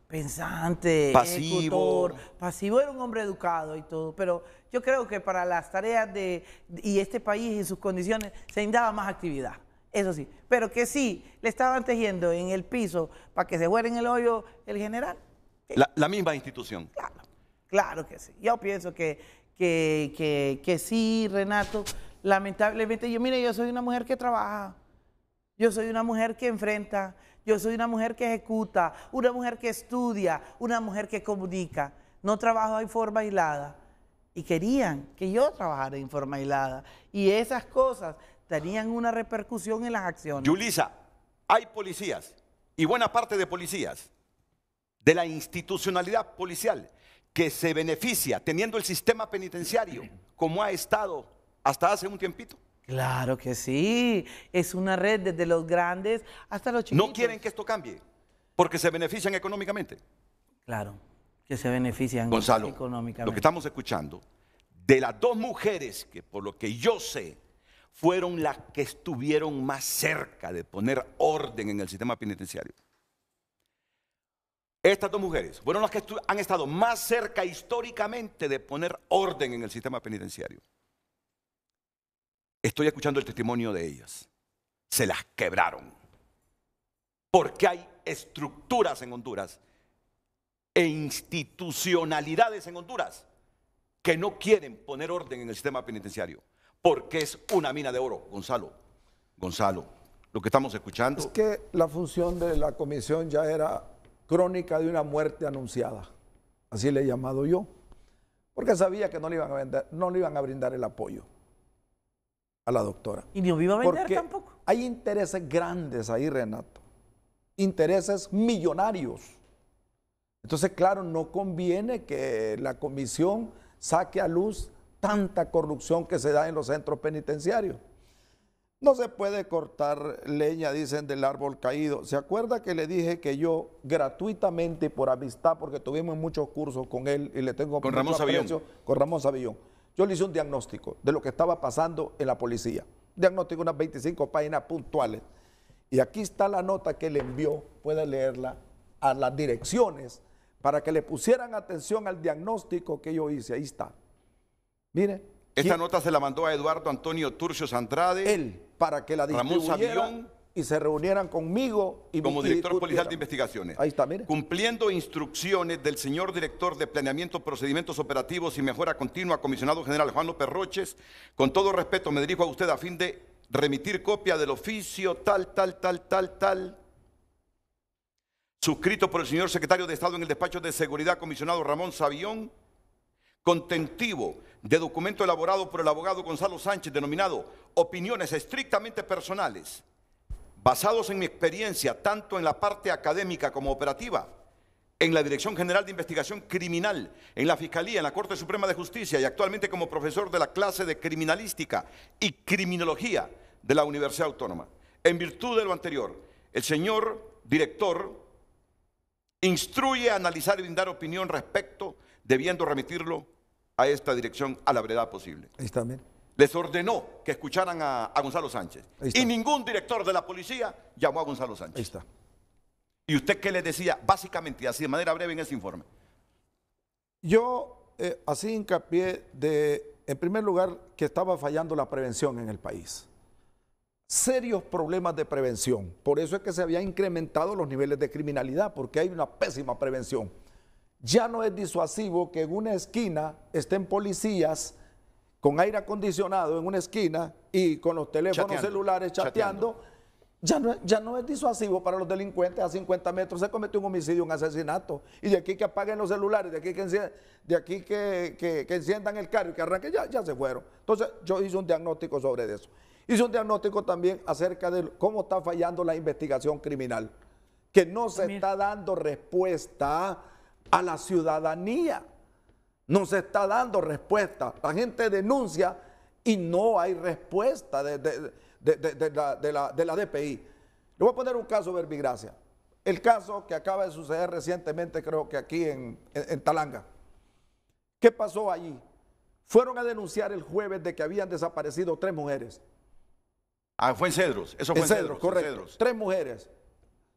pensante, pasivo. Pasivo, era un hombre educado y todo, pero yo creo que para las tareas y este país y sus condiciones se necesitaba más actividad, eso sí, pero que sí, le estaban tejiendo en el piso para que se fuera en el hoyo el general. La misma institución. Claro que sí, yo pienso que sí, Renato, lamentablemente, yo soy una mujer que trabaja, yo soy una mujer que enfrenta, yo soy una mujer que ejecuta, una mujer que estudia, una mujer que comunica. No trabajo en forma aislada. Y querían que yo trabajara en forma aislada. Y esas cosas tenían una repercusión en las acciones. Yulisa, hay policías, y buena parte de policías, de la institucionalidad policial, que se beneficia teniendo el sistema penitenciario como ha estado hasta hace un tiempito. Claro que sí, es una red desde los grandes hasta los chiquitos. ¿No quieren que esto cambie? Porque se benefician económicamente. Claro, que se benefician Gonzalo, económicamente. Lo que estamos escuchando, de las dos mujeres que por lo que yo sé, fueron las que estuvieron más cerca de poner orden en el sistema penitenciario. Estas dos mujeres fueron las que han estado más cerca históricamente de poner orden en el sistema penitenciario. Estoy escuchando el testimonio de ellas. Se las quebraron. Porque hay estructuras en Honduras e institucionalidades en Honduras que no quieren poner orden en el sistema penitenciario. Porque es una mina de oro, Gonzalo, lo que estamos escuchando. Es que la función de la comisión ya era crónica de una muerte anunciada, así le he llamado yo, porque sabía que no le iban a brindar el apoyo a la doctora. Y no iba a vender porque tampoco. Hay intereses grandes ahí, Renato, intereses millonarios. Entonces, claro, no conviene que la comisión saque a luz tanta corrupción que se da en los centros penitenciarios. No se puede cortar leña, dicen, del árbol caído. ¿Se acuerda que le dije que yo gratuitamente, por amistad, porque tuvimos muchos cursos con él y le tengo con Ramón Sabillón? Con Ramón Sabillón. Yo le hice un diagnóstico de lo que estaba pasando en la policía. Diagnóstico, unas 25 páginas puntuales. Y aquí está la nota que le envió, puede leerla, a las direcciones para que le pusieran atención al diagnóstico que yo hice. Ahí está. Mire. Esta nota se la mandó a Eduardo Antonio Turcios Andrade. Él, para que la distribuyeran y se reunieran conmigo. Como director policial de investigaciones. Ahí está, mire. Cumpliendo instrucciones del señor director de Planeamiento, Procedimientos Operativos y Mejora Continua, comisionado general Juan López Roches, con todo respeto me dirijo a usted a fin de remitir copia del oficio tal, suscrito por el señor secretario de Estado en el despacho de seguridad, comisionado Ramón Sabillón, contentivo de documento elaborado por el abogado Gonzalo Sánchez, denominado Opiniones estrictamente personales, basados en mi experiencia tanto en la parte académica como operativa, en la Dirección General de Investigación Criminal, en la Fiscalía, en la Corte Suprema de Justicia y actualmente como profesor de la clase de Criminalística y Criminología de la Universidad Autónoma. En virtud de lo anterior, el señor director instruye a analizar y brindar opinión respecto, debiendo remitirlo a esta dirección a la brevedad posible. Ahí está, mire. Les ordenó que escucharan a Gonzalo Sánchez. Y ningún director de la policía llamó a Gonzalo Sánchez. Ahí está. ¿Y usted qué les decía? Básicamente, así de manera breve en ese informe. Yo así hincapié en primer lugar, que estaba fallando la prevención en el país. Serios problemas de prevención. Por eso es que se habían incrementado los niveles de criminalidad, porque hay una pésima prevención. Ya no es disuasivo que en una esquina estén policías con aire acondicionado en una esquina y con los teléfonos celulares chateando. Ya no es disuasivo para los delincuentes. A 50 metros se cometió un homicidio, un asesinato. Y de aquí que apaguen los celulares, de aquí que enciendan el carro y que arranquen, ya se fueron. Entonces yo hice un diagnóstico sobre eso. Hice un diagnóstico también acerca de cómo está fallando la investigación criminal. Que no se está dando respuesta a la ciudadanía. No se está dando respuesta. La gente denuncia y no hay respuesta de la DPI. Le voy a poner un caso, Verbigracia. El caso que acaba de suceder recientemente, creo que aquí en Talanga. ¿Qué pasó allí? Fueron a denunciar el jueves de que habían desaparecido 3 mujeres. Ah, fue en Cedros. Eso fue en Cedros, correcto. En Cedros. 3 mujeres.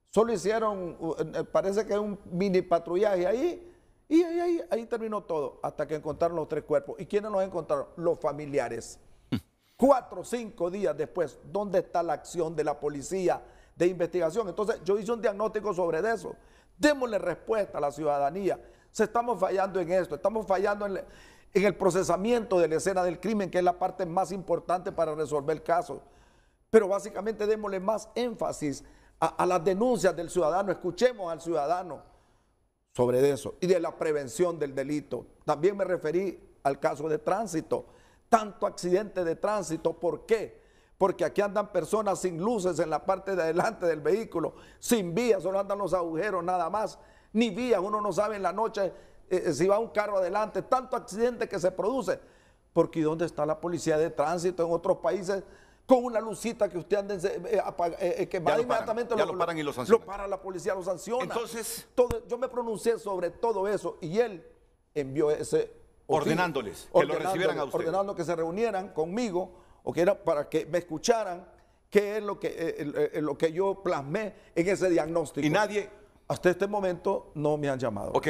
Solo hicieron, parece que un mini patrullaje ahí. Y ahí terminó todo, hasta que encontraron los 3 cuerpos. ¿Y quiénes los encontraron? Los familiares. 4 o 5 días después, ¿dónde está la acción de la policía de investigación? Entonces, yo hice un diagnóstico sobre eso. Démosle respuesta a la ciudadanía. Estamos fallando en esto, estamos fallando en el procesamiento de la escena del crimen, que es la parte más importante para resolver casos. Pero básicamente démosle más énfasis a las denuncias del ciudadano. Escuchemos al ciudadano sobre eso y de la prevención del delito. También me referí al caso de tránsito. Tanto accidente de tránsito, ¿por qué? Porque aquí andan personas sin luces en la parte de adelante del vehículo, sin vías, solo andan los agujeros nada más, ni vías, uno no sabe en la noche si va un carro adelante, tanto accidente que se produce. Porque ¿dónde está la policía de tránsito en otros países? Con una lucita que usted ande que va inmediatamente, lo paran y lo sancionan. Lo para la policía, lo sanciona. Entonces, yo me pronuncié sobre todo eso y él envió ese ordenándoles que lo recibieran a usted. Ordenando que se reunieran conmigo o que era para que me escucharan qué es lo que yo plasmé en ese diagnóstico. Y nadie hasta este momento no me han llamado. Ok.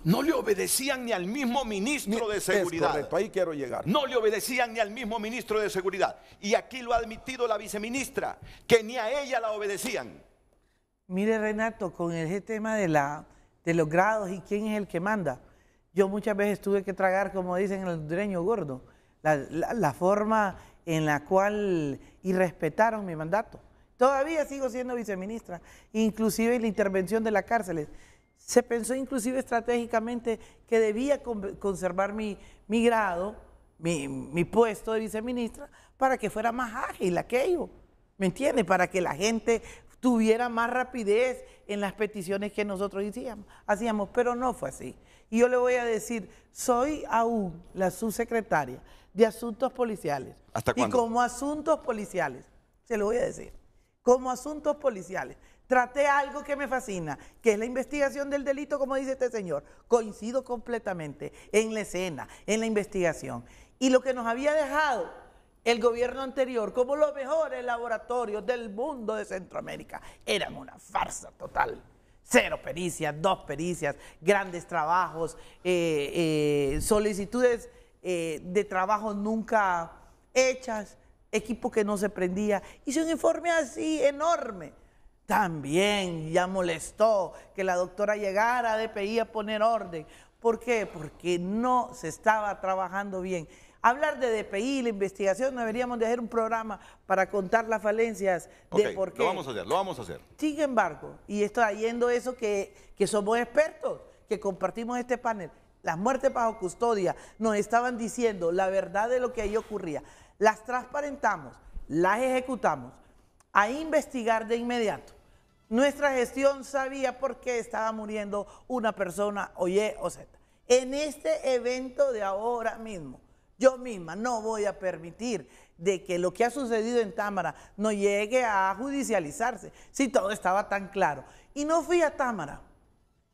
No le obedecían ni al mismo ministro de Seguridad. Es correcto, ahí quiero llegar. No le obedecían ni al mismo ministro de Seguridad. Y aquí lo ha admitido la viceministra, que ni a ella la obedecían. Mire, Renato, con ese tema de los grados y quién es el que manda, yo muchas veces tuve que tragar, como dicen en el hondureño gordo, la forma en la cual irrespetaron mi mandato. Todavía sigo siendo viceministra, inclusive la intervención de las cárceles. Se pensó inclusive estratégicamente que debía conservar mi grado, mi puesto de viceministra, para que fuera más ágil aquello, ¿me entiende? Para que la gente tuviera más rapidez en las peticiones que nosotros hacíamos, pero no fue así. Y yo le voy a decir, soy aún la subsecretaria de Asuntos Policiales. ¿Hasta cuándo? Y como asuntos policiales, se lo voy a decir, como asuntos policiales, traté algo que me fascina, que es la investigación del delito, como dice este señor. Coincido completamente en la escena, en la investigación. Y lo que nos había dejado el gobierno anterior como los mejores laboratorios del mundo de Centroamérica eran una farsa total. 0 pericias, 2 pericias, grandes trabajos, solicitudes de trabajo nunca hechas, equipo que no se prendía. Hice un informe así enorme. También ya molestó que la doctora llegara a DPI a poner orden. ¿Por qué? Porque no se estaba trabajando bien. Hablar de DPI, la investigación, deberíamos de hacer un programa para contar las falencias de por qué. Lo vamos a hacer. Sin embargo, y estoy trayendo eso que somos expertos, que compartimos este panel, las muertes bajo custodia nos estaban diciendo la verdad de lo que ahí ocurría. Las transparentamos, las ejecutamos, a investigar de inmediato. Nuestra gestión sabía por qué estaba muriendo una persona o Y o Z. En este evento de ahora mismo, yo misma no voy a permitir de que lo que ha sucedido en Támara no llegue a judicializarse, si todo estaba tan claro. Y no fui a Támara,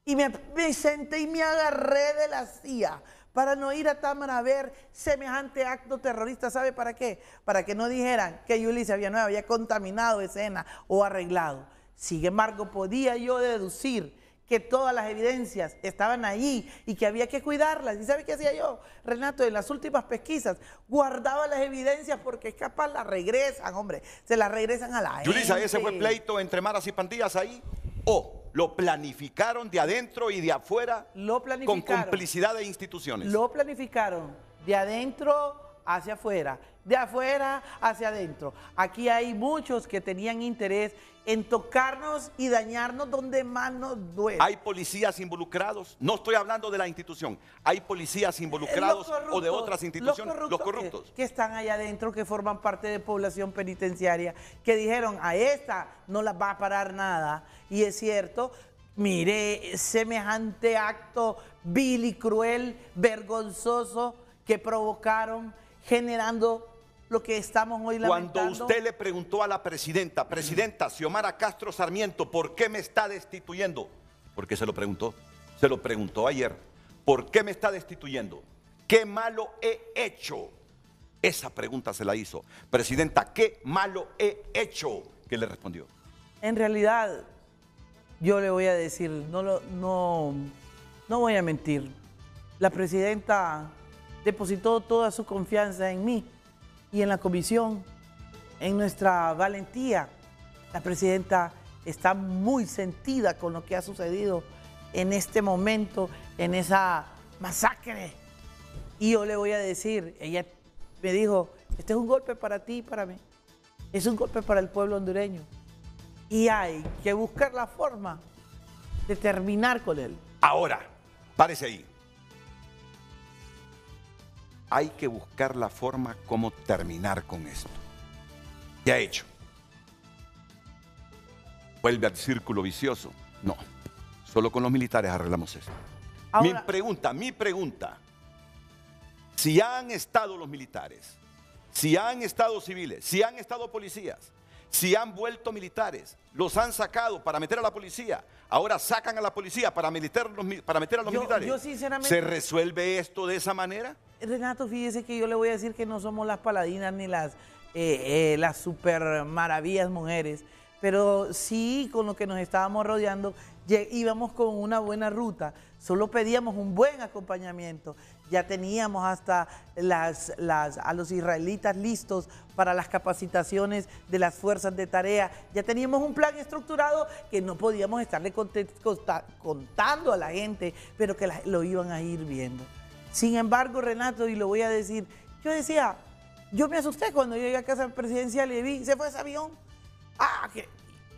y me senté y me agarré de la silla para no ir a Támara a ver semejante acto terrorista. ¿Sabe para qué? Para que no dijeran que Yulisa Villanueva había contaminado escena o arreglado. Sin embargo, podía yo deducir que todas las evidencias estaban allí y que había que cuidarlas. ¿Y sabe qué hacía yo, Renato? En las últimas pesquisas guardaba las evidencias porque es capaz las regresan, hombre, se las regresan a la gente. Yulisa, ¿ese fue pleito entre maras y pandillas ahí? ¿O lo planificaron de adentro y de afuera con complicidad de instituciones? Lo planificaron de adentro hacia afuera, de afuera hacia adentro. Aquí hay muchos que tenían interés en tocarnos y dañarnos donde más nos duele. ¿Hay policías involucrados? No estoy hablando de la institución. ¿Hay policías involucrados o de otras instituciones? Los corruptos. Que están allá adentro, que forman parte de población penitenciaria, que dijeron, a esta no la va a parar nada. Y es cierto, mire, semejante acto vil y cruel, vergonzoso, que provocaron, generando lo que estamos hoy lamentando. Cuando usted le preguntó a la presidenta, Xiomara Castro Sarmiento, ¿por qué me está destituyendo? Porque se lo preguntó ayer. ¿Por qué me está destituyendo? ¿Qué malo he hecho? Esa pregunta se la hizo. Presidenta, ¿qué malo he hecho? ¿Qué le respondió? En realidad, yo le voy a decir, no voy a mentir. La presidenta depositó toda su confianza en mí y en la comisión, en nuestra valentía. La presidenta está muy sentida con lo que ha sucedido en este momento, en esa masacre. Y yo le voy a decir, ella me dijo, este es un golpe para ti y para mí. Es un golpe para el pueblo hondureño. Y hay que buscar la forma de terminar con él. Ahora, párese ahí. Hay que buscar la forma como terminar con esto. ¿Qué ha hecho? ¿Vuelve al círculo vicioso? No. Solo con los militares arreglamos eso. Ahora, mi pregunta. Si han estado los militares, si han estado civiles, si han estado policías, si han vuelto militares, los han sacado para meter a la policía, ahora sacan a la policía para meter a los militares. Yo sinceramente, ¿se resuelve esto de esa manera? Renato, fíjese que yo le voy a decir que no somos las paladinas ni las super maravillas mujeres, pero sí con lo que nos estábamos rodeando íbamos con una buena ruta, solo pedíamos un buen acompañamiento. Ya teníamos hasta a los israelitas listos para las capacitaciones de las fuerzas de tarea, ya teníamos un plan estructurado que no podíamos estarle contando a la gente, pero que lo iban a ir viendo. Sin embargo, Renato, y lo voy a decir, yo me asusté cuando llegué a casa presidencial y vi, se fue ese avión.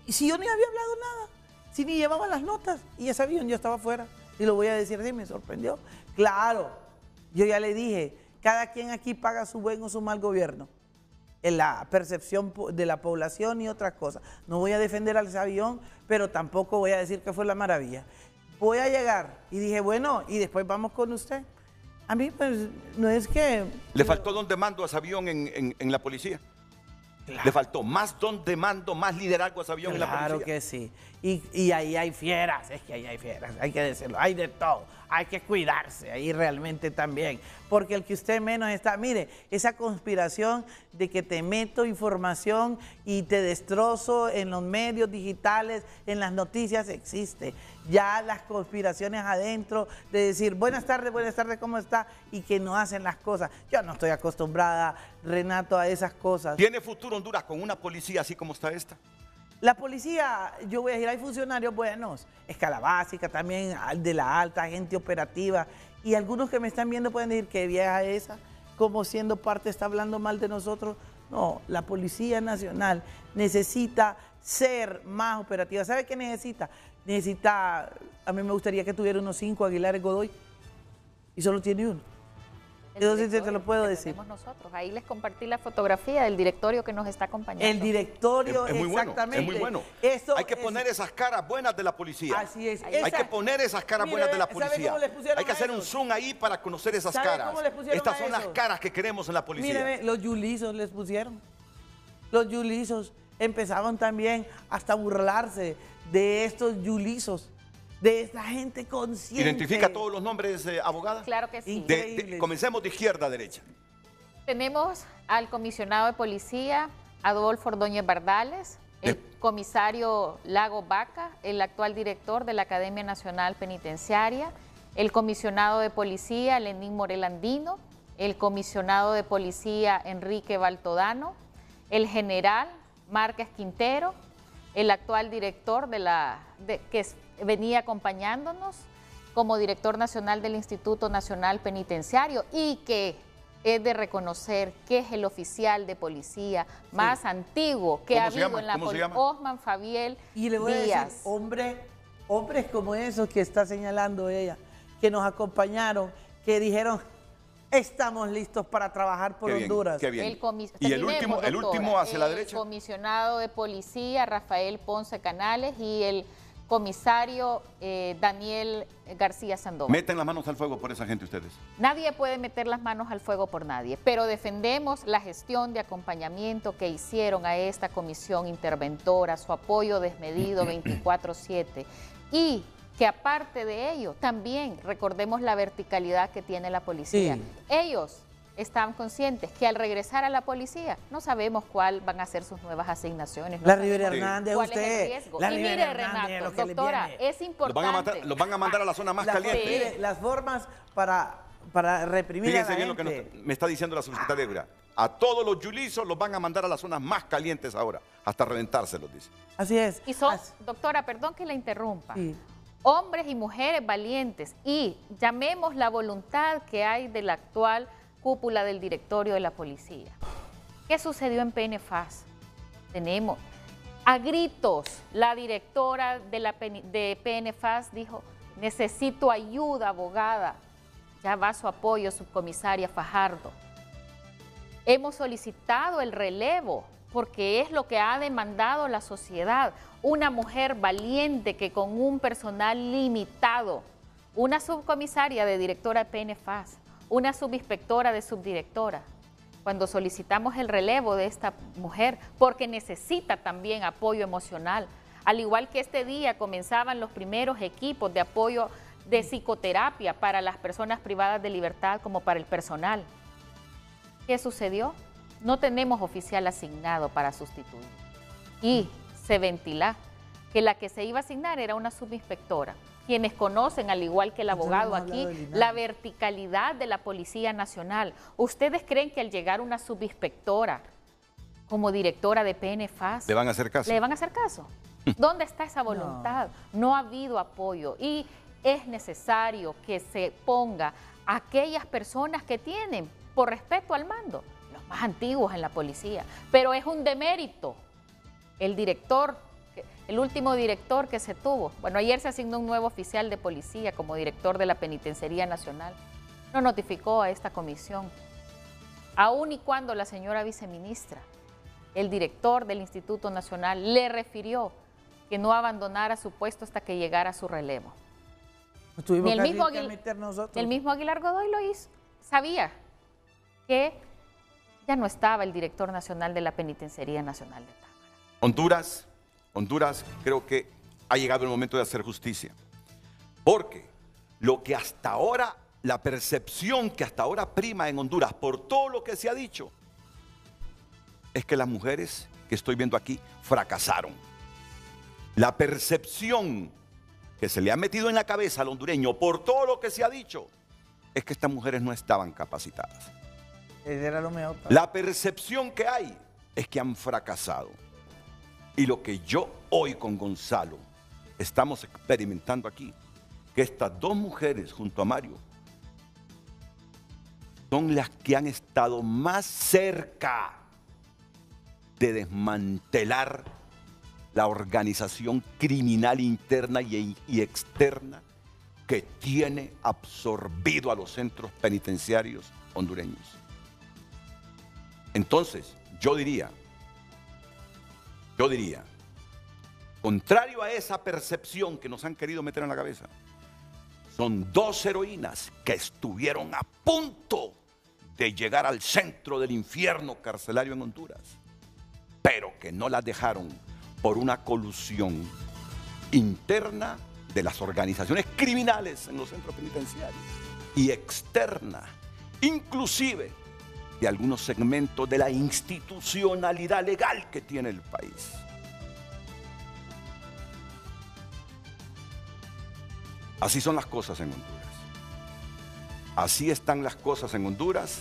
Y si yo ni había hablado nada, si ni llevaba las notas, y ese avión ya estaba afuera. Y lo voy a decir así, me sorprendió. Claro, yo ya le dije, cada quien aquí paga su buen o su mal gobierno, en la percepción de la población y otras cosas. No voy a defender al avión, pero tampoco voy a decir que fue la maravilla. Voy a llegar, y dije, bueno, y después vamos con usted. A mí, pues, no es que... ¿Le faltó don de mando a ese avión en la policía? Claro. ¿Le faltó más don de mando, más liderazgo a ese avión en la policía? Claro que sí. Y ahí hay fieras, es que ahí hay fieras, hay que decirlo, hay de todo. Hay que cuidarse ahí realmente también. Porque el que usted menos está, mire, esa conspiración de que te meto información y te destrozo en los medios digitales, en las noticias, existe. Ya las conspiraciones adentro de decir, buenas tardes, ¿cómo está? Y que no hacen las cosas. Yo no estoy acostumbrada, Renato, a esas cosas. ¿Tiene futuro Honduras con una policía así como está esta? La policía, yo voy a decir, hay funcionarios buenos, escala básica también, de la alta, gente operativa, y algunos que me están viendo pueden decir, qué vieja esa, como siendo parte está hablando mal de nosotros. No, la Policía Nacional necesita ser más operativa. ¿Sabe qué necesita? Necesita, a mí me gustaría que tuviera unos 5 Aguilares Godoy, y solo tiene uno. Entonces te lo puedo decir. Nosotros. Ahí les compartí la fotografía del directorio que nos está acompañando. El directorio, es muy exactamente. Bueno, es muy bueno. Eso hay que poner esas caras buenas de la policía. Así es. Hay que poner esas caras buenas de la policía. Hay que hacer un zoom ahí para conocer esas caras. Estas son las caras que queremos en la policía. Míreme, los yulizos les pusieron. Los yulizos empezaban también hasta a burlarse de estos yulizos, de esta gente consciente. ¿Identifica todos los nombres, abogada? Claro que sí. Comencemos de izquierda a derecha. Tenemos al comisionado de policía, Adolfo Ordóñez Bardales, el comisario Lago Vaca, el actual director de la Academia Nacional Penitenciaria, el comisionado de policía, Lenín Morel Andino, el comisionado de policía, Enrique Baltodano, el general Márquez Quintero, el actual director que venía acompañándonos como director nacional del Instituto Nacional Penitenciario y que es de reconocer que es el oficial de policía más antiguo que ha habido en la policía, Osman Fabiel Díaz. Y le voy a decir, hombres como esos que está señalando ella, que nos acompañaron, que dijeron, estamos listos para trabajar por Honduras. Qué bien. Y el último hacia la derecha. El comisionado de policía, Rafael Ponce Canales, y el comisario Daniel García Sandoval. ¿Meten las manos al fuego por esa gente ustedes? Nadie puede meter las manos al fuego por nadie, pero defendemos la gestión de acompañamiento que hicieron a esta comisión interventora, su apoyo desmedido 24/7 y que aparte de ello, también recordemos la verticalidad que tiene la policía. Sí. Ellos están conscientes que al regresar a la policía no sabemos cuál van a ser sus nuevas asignaciones. La Rivera Hernández, ¿cuál es el riesgo? La y mire, Renato, doctora, es importante. Los van a mandar a la zona más caliente. Sí. Las formas para reprimir Fíjense a la bien gente. Lo que me está diciendo la subsecretaria de Seguridad. A todos los yulizos los van a mandar a las zonas más calientes ahora, hasta reventárselos, dice. Así es. Y son, doctora, perdón que la interrumpa. Sí. Hombres y mujeres valientes y llamemos la voluntad que hay de la actual cúpula del directorio de la policía. ¿Qué sucedió en PNFAS? Tenemos a gritos, la directora de PNFAS dijo, necesito ayuda, abogada. Ya va su apoyo, subcomisaria Fajardo. Hemos solicitado el relevo porque es lo que ha demandado la sociedad. Una mujer valiente que con un personal limitado, una subcomisaria de directora de PNFAS, una subinspectora de subdirectora, cuando solicitamos el relevo de esta mujer, porque necesita también apoyo emocional, al igual que este día comenzaban los primeros equipos de apoyo de psicoterapia para las personas privadas de libertad como para el personal. ¿Qué sucedió? No tenemos oficial asignado para sustituir. Y se ventila que la que se iba a asignar era una subinspectora. Quienes conocen, al igual que el abogado aquí, la verticalidad de la Policía Nacional. ¿Ustedes creen que al llegar una subinspectora como directora de PNFAS... ¿Le van a hacer caso? ¿Le van a hacer caso? ¿Dónde está esa voluntad? No ha habido apoyo y es necesario que se ponga a aquellas personas que tienen, por respeto al mando, los más antiguos en la policía. Pero es un demérito el director, el último director que se tuvo. Bueno, ayer se asignó un nuevo oficial de policía como director de la Penitenciaría Nacional. No notificó a esta comisión. Aun y cuando la señora viceministra, el director del Instituto Nacional, le refirió que no abandonara su puesto hasta que llegara su relevo. Ni el mismo Aguilar Godoy lo hizo. Sabía que ya no estaba el director nacional de la Penitenciaría Nacional de Támara. Honduras, creo que ha llegado el momento de hacer justicia. Porque lo que hasta ahora, la percepción que hasta ahora prima en Honduras por todo lo que se ha dicho, es que las mujeres que estoy viendo aquí fracasaron. La percepción que se le ha metido en la cabeza al hondureño por todo lo que se ha dicho es que estas mujeres no estaban capacitadas. Era lo mejor. La percepción que hay es que han fracasado. Y lo que yo hoy con Gonzalo estamos experimentando aquí, que estas dos mujeres junto a Mario son las que han estado más cerca de desmantelar la organización criminal interna y externa que tiene absorbido a los centros penitenciarios hondureños. Entonces, yo diría, contrario a esa percepción que nos han querido meter en la cabeza, son dos heroínas que estuvieron a punto de llegar al centro del infierno carcelario en Honduras, pero que no las dejaron por una colusión interna de las organizaciones criminales en los centros penitenciarios y externa, inclusive de algunos segmentos de la institucionalidad legal que tiene el país. Así son las cosas en Honduras. Así están las cosas en Honduras.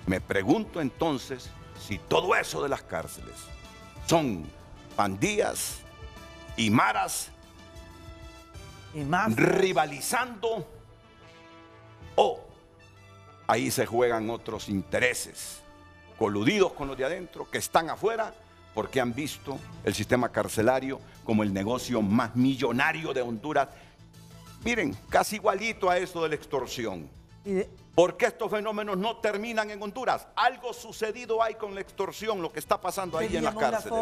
Me pregunto entonces si todo eso de las cárceles son pandillas y maras rivalizando, o ahí se juegan otros intereses coludidos con los de adentro que están afuera porque han visto el sistema carcelario como el negocio más millonario de Honduras. Miren, casi igualito a eso de la extorsión. ¿Por qué estos fenómenos no terminan en Honduras? Algo sucedido hay con la extorsión, lo que está pasando ahí en las cárceles.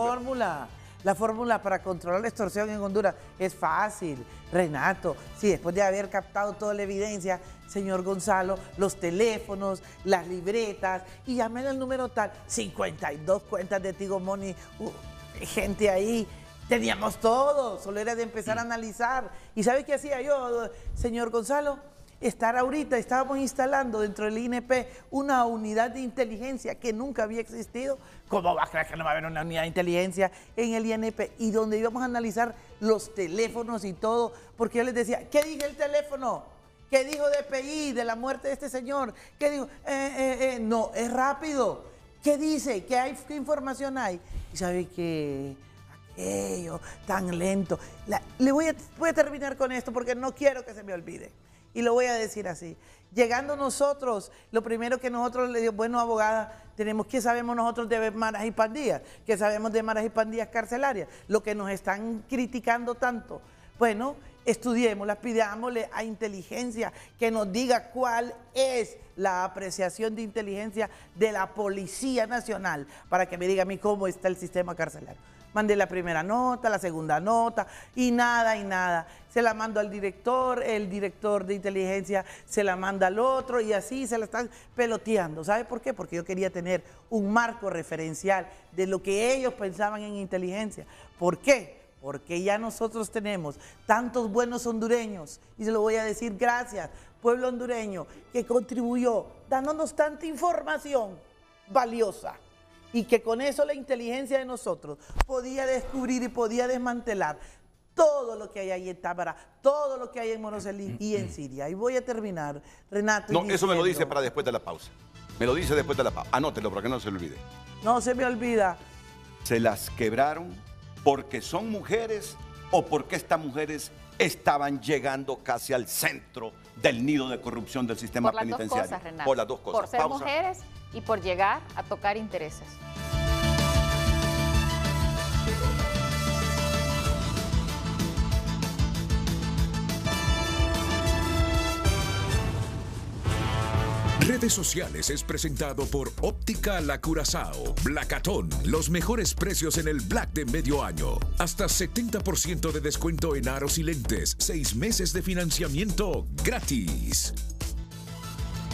La fórmula para controlar la extorsión en Honduras es fácil, Renato. Sí, después de haber captado toda la evidencia, señor Gonzalo, los teléfonos, las libretas, y llamen el número tal, 52 cuentas de Tigo Money, gente ahí. Teníamos todo, solo era de empezar a analizar. ¿Y sabe qué hacía yo, señor Gonzalo? Estábamos instalando dentro del INP una unidad de inteligencia que nunca había existido. ¿Cómo va a creer que no va a haber una unidad de inteligencia en el INP? Y donde íbamos a analizar los teléfonos y todo, porque yo les decía, ¿qué dije el teléfono? ¿Qué dijo DPI de la muerte de este señor? ¿Qué dijo? No, es rápido. ¿Qué dice? ¿Qué información hay? Y sabe que aquello tan lento. Voy a terminar con esto porque no quiero que se me olvide. Y lo voy a decir así. Llegando nosotros, lo primero que nosotros le digo, bueno, abogada, ¿qué sabemos nosotros de maras y pandillas? ¿Qué sabemos de maras y pandillas carcelarias? Lo que nos están criticando tanto. Bueno, estudiémoslas, pidámosle a inteligencia que nos diga cuál es la apreciación de inteligencia de la Policía Nacional para que me diga a mí cómo está el sistema carcelario. Mandé la primera nota, la segunda nota y nada. Se la mando al director, el director de inteligencia se la manda al otro y así se la están peloteando. ¿Sabe por qué? Porque yo quería tener un marco referencial de lo que ellos pensaban en inteligencia. ¿Por qué? Porque ya nosotros tenemos tantos buenos hondureños, y se lo voy a decir gracias, pueblo hondureño, que contribuyó dándonos tanta información valiosa. y que con eso la inteligencia de nosotros podía descubrir y podía desmantelar todo lo que hay ahí en Támara, todo lo que hay en Monocelí y en Siria. Y voy a terminar, Renato. No, eso me lo dice para después de la pausa. Me lo dice después de la pausa. Anótelo para que no se le olvide. No se me olvida. ¿Se las quebraron porque son mujeres o porque estas mujeres estaban llegando casi al centro del nido de corrupción del sistema penitenciario? Por las dos cosas, Renato. Por las dos cosas. Por ser mujeres y por llegar a tocar intereses. Redes Sociales es presentado por Óptica La Curazao. Blacatón, los mejores precios en el Black de medio año. Hasta 70% de descuento en aros y lentes. 6 meses de financiamiento gratis.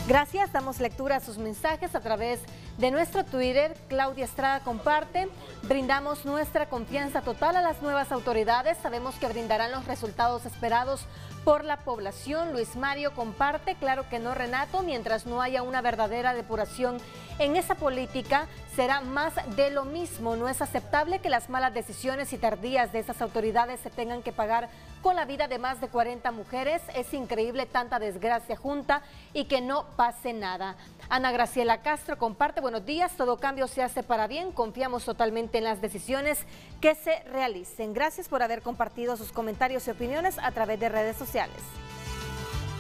Gracias, damos lectura a sus mensajes a través de nuestro Twitter. Claudia Estrada comparte. Brindamos nuestra confianza total a las nuevas autoridades. Sabemos que brindarán los resultados esperados por la población. Luis Mario comparte. Claro que no, Renato, mientras no haya una verdadera depuración en esa política, será más de lo mismo. No es aceptable que las malas decisiones y tardías de esas autoridades se tengan que pagar con la vida de más de 40 mujeres. Es increíble tanta desgracia junta y que no pase nada. Ana Graciela Castro comparte. Buenos días, todo cambio se hace para bien. Confiamos totalmente en las decisiones que se realicen. Gracias por haber compartido sus comentarios y opiniones a través de redes sociales.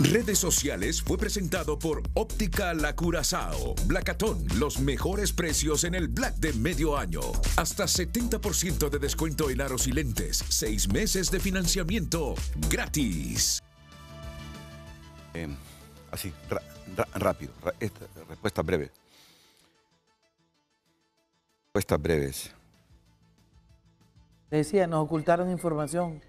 Redes Sociales fue presentado por Óptica La Curazao. Blacatón, los mejores precios en el Black de medio año. Hasta 70% de descuento en aros y lentes. 6 meses de financiamiento gratis. Así, rápido. Respuestas breves. Respuestas breves. Decía, nos ocultaron información.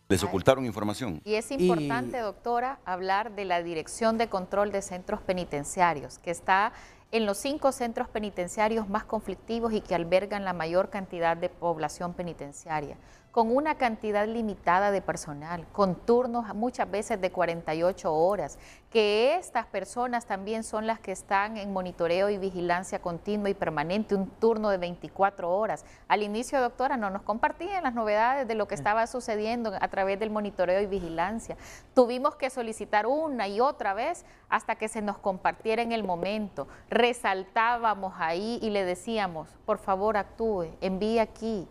Les ocultaron información. Y es importante, doctora, hablar de la Dirección de Control de Centros Penitenciarios, que está en los 5 centros penitenciarios más conflictivos y que albergan la mayor cantidad de población penitenciaria, con una cantidad limitada de personal, con turnos muchas veces de 48 horas, que estas personas también son las que están en monitoreo y vigilancia continua y permanente, un turno de 24 horas. Al inicio, doctora, no nos compartían las novedades de lo que estaba sucediendo a través del monitoreo y vigilancia. Tuvimos que solicitar una y otra vez hasta que se nos compartiera en el momento. Resaltábamos ahí y le decíamos, por favor actúe, envíe aquí.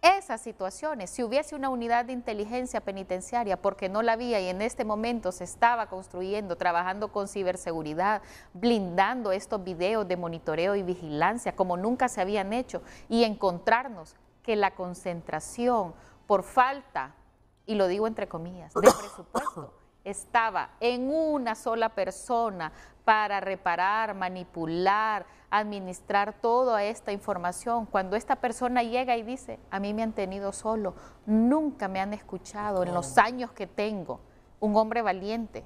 Esas situaciones, si hubiese una unidad de inteligencia penitenciaria, porque no la había y en este momento se estaba construyendo, trabajando con ciberseguridad, blindando estos videos de monitoreo y vigilancia como nunca se habían hecho, y encontrarnos que la concentración por falta, y lo digo entre comillas, de presupuesto, estaba en una sola persona para reparar, manipular, administrar toda esta información. Cuando esta persona llega y dice, a mí me han tenido solo, nunca me han escuchado en los años que tengo, un hombre valiente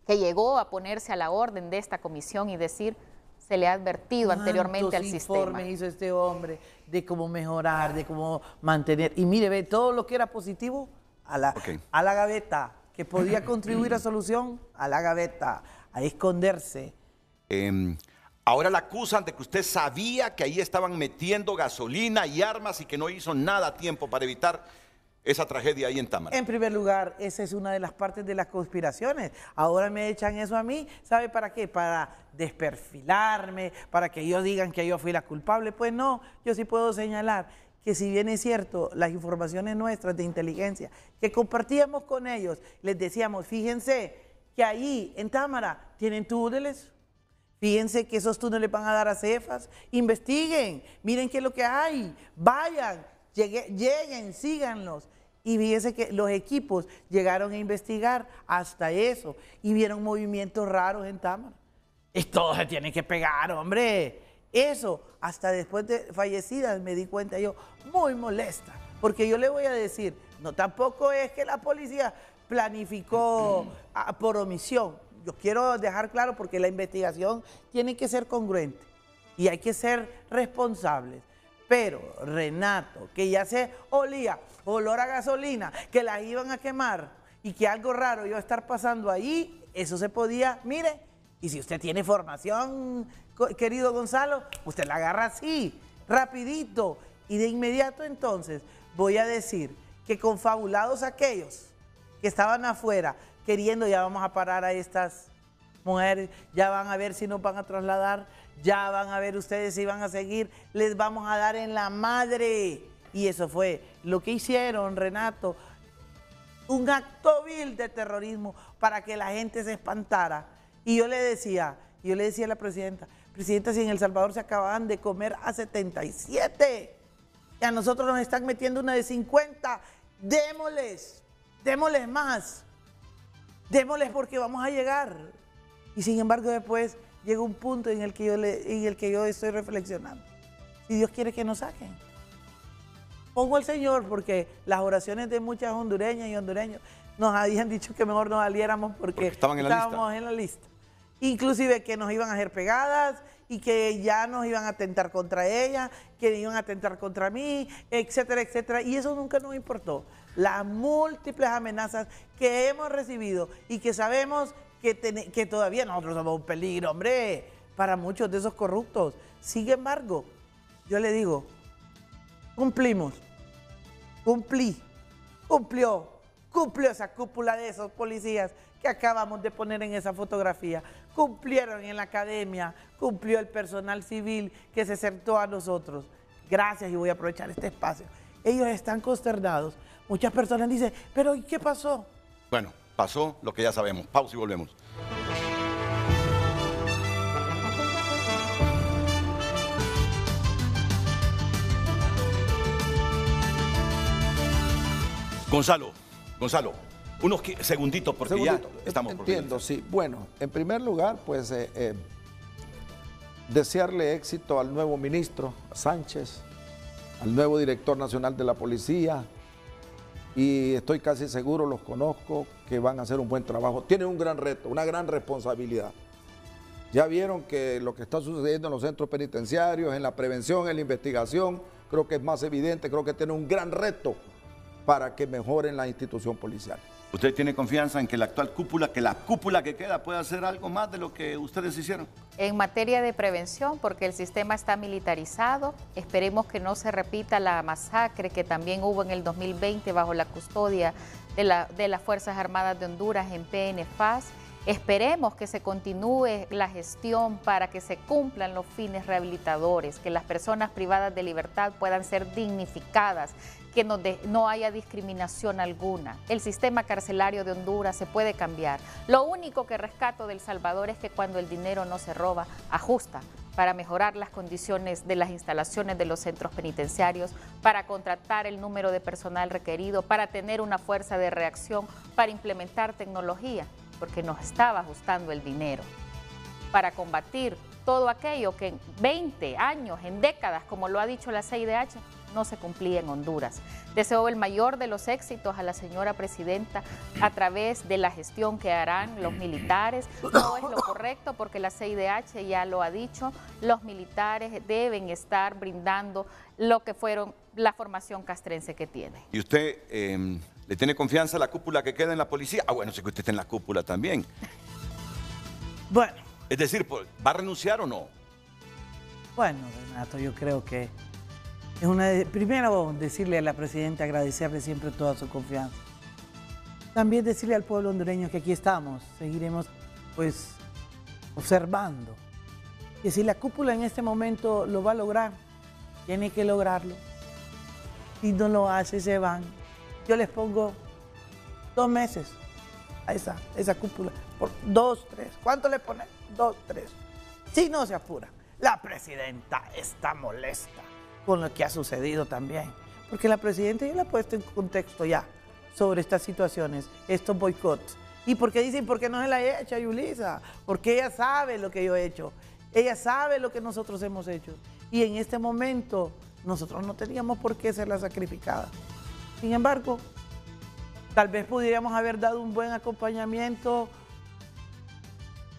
que llegó a ponerse a la orden de esta comisión y decir, se le ha advertido anteriormente al sistema. Informes hizo este hombre de cómo mejorar, de cómo mantener, y mire, ve, todo lo que era positivo a la gaveta, que podía contribuir a solución, a la gaveta, a esconderse. Ahora la acusan de que usted sabía que ahí estaban metiendo gasolina y armas y que no hizo nada a tiempo para evitar esa tragedia ahí en Támara. En primer lugar, esa es una de las partes de las conspiraciones. Ahora me echan eso a mí, ¿sabe para qué? Para desperfilarme, para que ellos digan que yo fui la culpable. Pues no, yo sí puedo señalar que si bien es cierto, las informaciones nuestras de inteligencia que compartíamos con ellos, les decíamos, fíjense que ahí en Támara tienen túneles, fíjense que esos túneles van a dar a cefas, investiguen, miren qué es lo que hay, vayan, lleguen, síganlos. Y fíjense que los equipos llegaron a investigar hasta eso y vieron movimientos raros en Támara. Y todo se tiene que pegar, hombre. Eso, hasta después de fallecidas me di cuenta yo, muy molesta, porque yo le voy a decir, no, tampoco es que la policía planificó por omisión. Yo quiero dejar claro porque la investigación tiene que ser congruente y hay que ser responsables. Pero, Renato, que ya se olía olor a gasolina, que las iban a quemar y que algo raro iba a estar pasando ahí, eso se podía, mire, Y si usted tiene formación, querido Gonzalo, usted la agarra así, rapidito. Y de inmediato entonces voy a decir que confabulados aquellos que estaban afuera queriendo, ya vamos a parar a estas mujeres, ya van a ver si nos van a trasladar, ya van a ver ustedes si van a seguir, les vamos a dar en la madre. Y eso fue lo que hicieron, Renato, un acto vil de terrorismo para que la gente se espantara. Y yo le decía a la presidenta, si en El Salvador se acababan de comer a 77 y a nosotros nos están metiendo una de 50, démosles más, démosles porque vamos a llegar. Y sin embargo después llega un punto en el que yo estoy reflexionando. Si Dios quiere que nos saquen. Pongo al Señor porque las oraciones de muchas hondureñas y hondureños nos habían dicho que mejor nos saliéramos porque estábamos en la lista. Inclusive que nos iban a hacer pegadas y que ya nos iban a atentar contra ella, que iban a atentar contra mí, etcétera, etcétera. Y eso nunca nos importó. Las múltiples amenazas que hemos recibido y que sabemos que todavía nosotros somos un peligro, hombre, para muchos de esos corruptos. Sin embargo, yo le digo, cumplió esa cúpula de esos policías que acabamos de poner en esa fotografía. Cumplieron en la academia, cumplió el personal civil que se acercó a nosotros. Gracias, y voy a aprovechar este espacio. Ellos están consternados. Muchas personas dicen, pero ¿y qué pasó? Bueno, pasó lo que ya sabemos. Pausa y volvemos. Gonzalo, unos segunditos porque ya estamos por Entiendo, sí. Bueno, en primer lugar, pues desearle éxito al nuevo ministro Sánchez, al nuevo director nacional de la policía, y estoy casi seguro, los conozco, que van a hacer un buen trabajo. Tienen un gran reto, una gran responsabilidad. Ya vieron que lo que está sucediendo en los centros penitenciarios, en la prevención, en la investigación, creo que es más evidente, creo que tienen un gran reto para que mejoren la institución policial. ¿Usted tiene confianza en que la actual cúpula, que la cúpula que queda pueda hacer algo más de lo que ustedes hicieron? En materia de prevención, porque el sistema está militarizado, esperemos que no se repita la masacre que también hubo en el 2020 bajo la custodia de las Fuerzas Armadas de Honduras en PNFAS. Esperemos que se continúe la gestión para que se cumplan los fines rehabilitadores, que las personas privadas de libertad puedan ser dignificadas, que no haya discriminación alguna. El sistema carcelario de Honduras se puede cambiar. Lo único que rescato de El Salvador es que cuando el dinero no se roba, ajusta para mejorar las condiciones de las instalaciones de los centros penitenciarios, para contratar el número de personal requerido, para tener una fuerza de reacción, para implementar tecnología, porque nos estaba ajustando el dinero, para combatir todo aquello que en 20 años, en décadas, como lo ha dicho la CIDH, no se cumplía en Honduras. Deseo el mayor de los éxitos a la señora presidenta a través de la gestión que harán los militares. No es lo correcto porque la CIDH ya lo ha dicho, los militares deben estar brindando lo que fueron la formación castrense que tiene. ¿Y usted le tiene confianza a la cúpula que queda en la policía? Ah, bueno, sé que usted está en la cúpula también. Bueno. Es decir, ¿va a renunciar o no? Bueno, Renato, yo creo que primero decirle a la presidenta, agradecerle siempre toda su confianza. También decirle al pueblo hondureño que aquí estamos, seguiremos pues observando. Que si la cúpula en este momento lo va a lograr, tiene que lograrlo. Si no lo hace, se van. Yo les pongo 2 meses a esa cúpula. Por 2, 3. ¿Cuánto le ponen? 2, 3. Si no se apura. La presidenta está molesta con lo que ha sucedido también. Porque la presidenta ya la ha puesto en contexto ya sobre estas situaciones, estos boicots. ¿Y por qué dicen, por qué no se la he hecho a Yulisa? Porque ella sabe lo que yo he hecho. Ella sabe lo que nosotros hemos hecho. Y en este momento nosotros no teníamos por qué ser la sacrificada. Sin embargo, tal vez pudiéramos haber dado un buen acompañamiento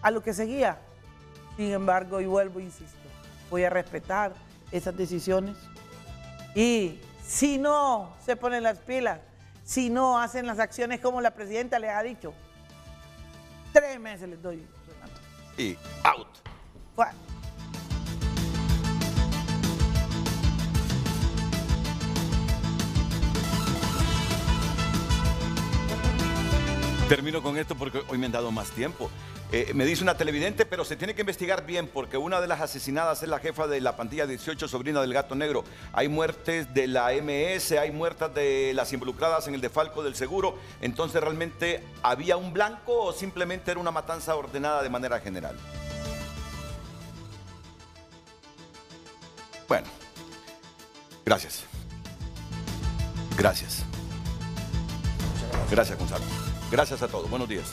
a lo que seguía. Sin embargo, y vuelvo e insisto, voy a respetar esas decisiones. Y si no se ponen las pilas, si no hacen las acciones como la presidenta les ha dicho, 3 meses les doy, Renato. y out. Fuera. Termino con esto porque hoy me han dado más tiempo. Me dice una televidente, pero se tiene que investigar bien porque una de las asesinadas es la jefa de la pandilla 18, sobrina del Gato Negro. Hay muertes de la MS, hay muertas de las involucradas en el defalco del seguro. Entonces, ¿realmente había un blanco o simplemente era una matanza ordenada de manera general? Bueno, gracias. Gracias. Gracias, Gonzalo. Gracias a todos. Buenos días.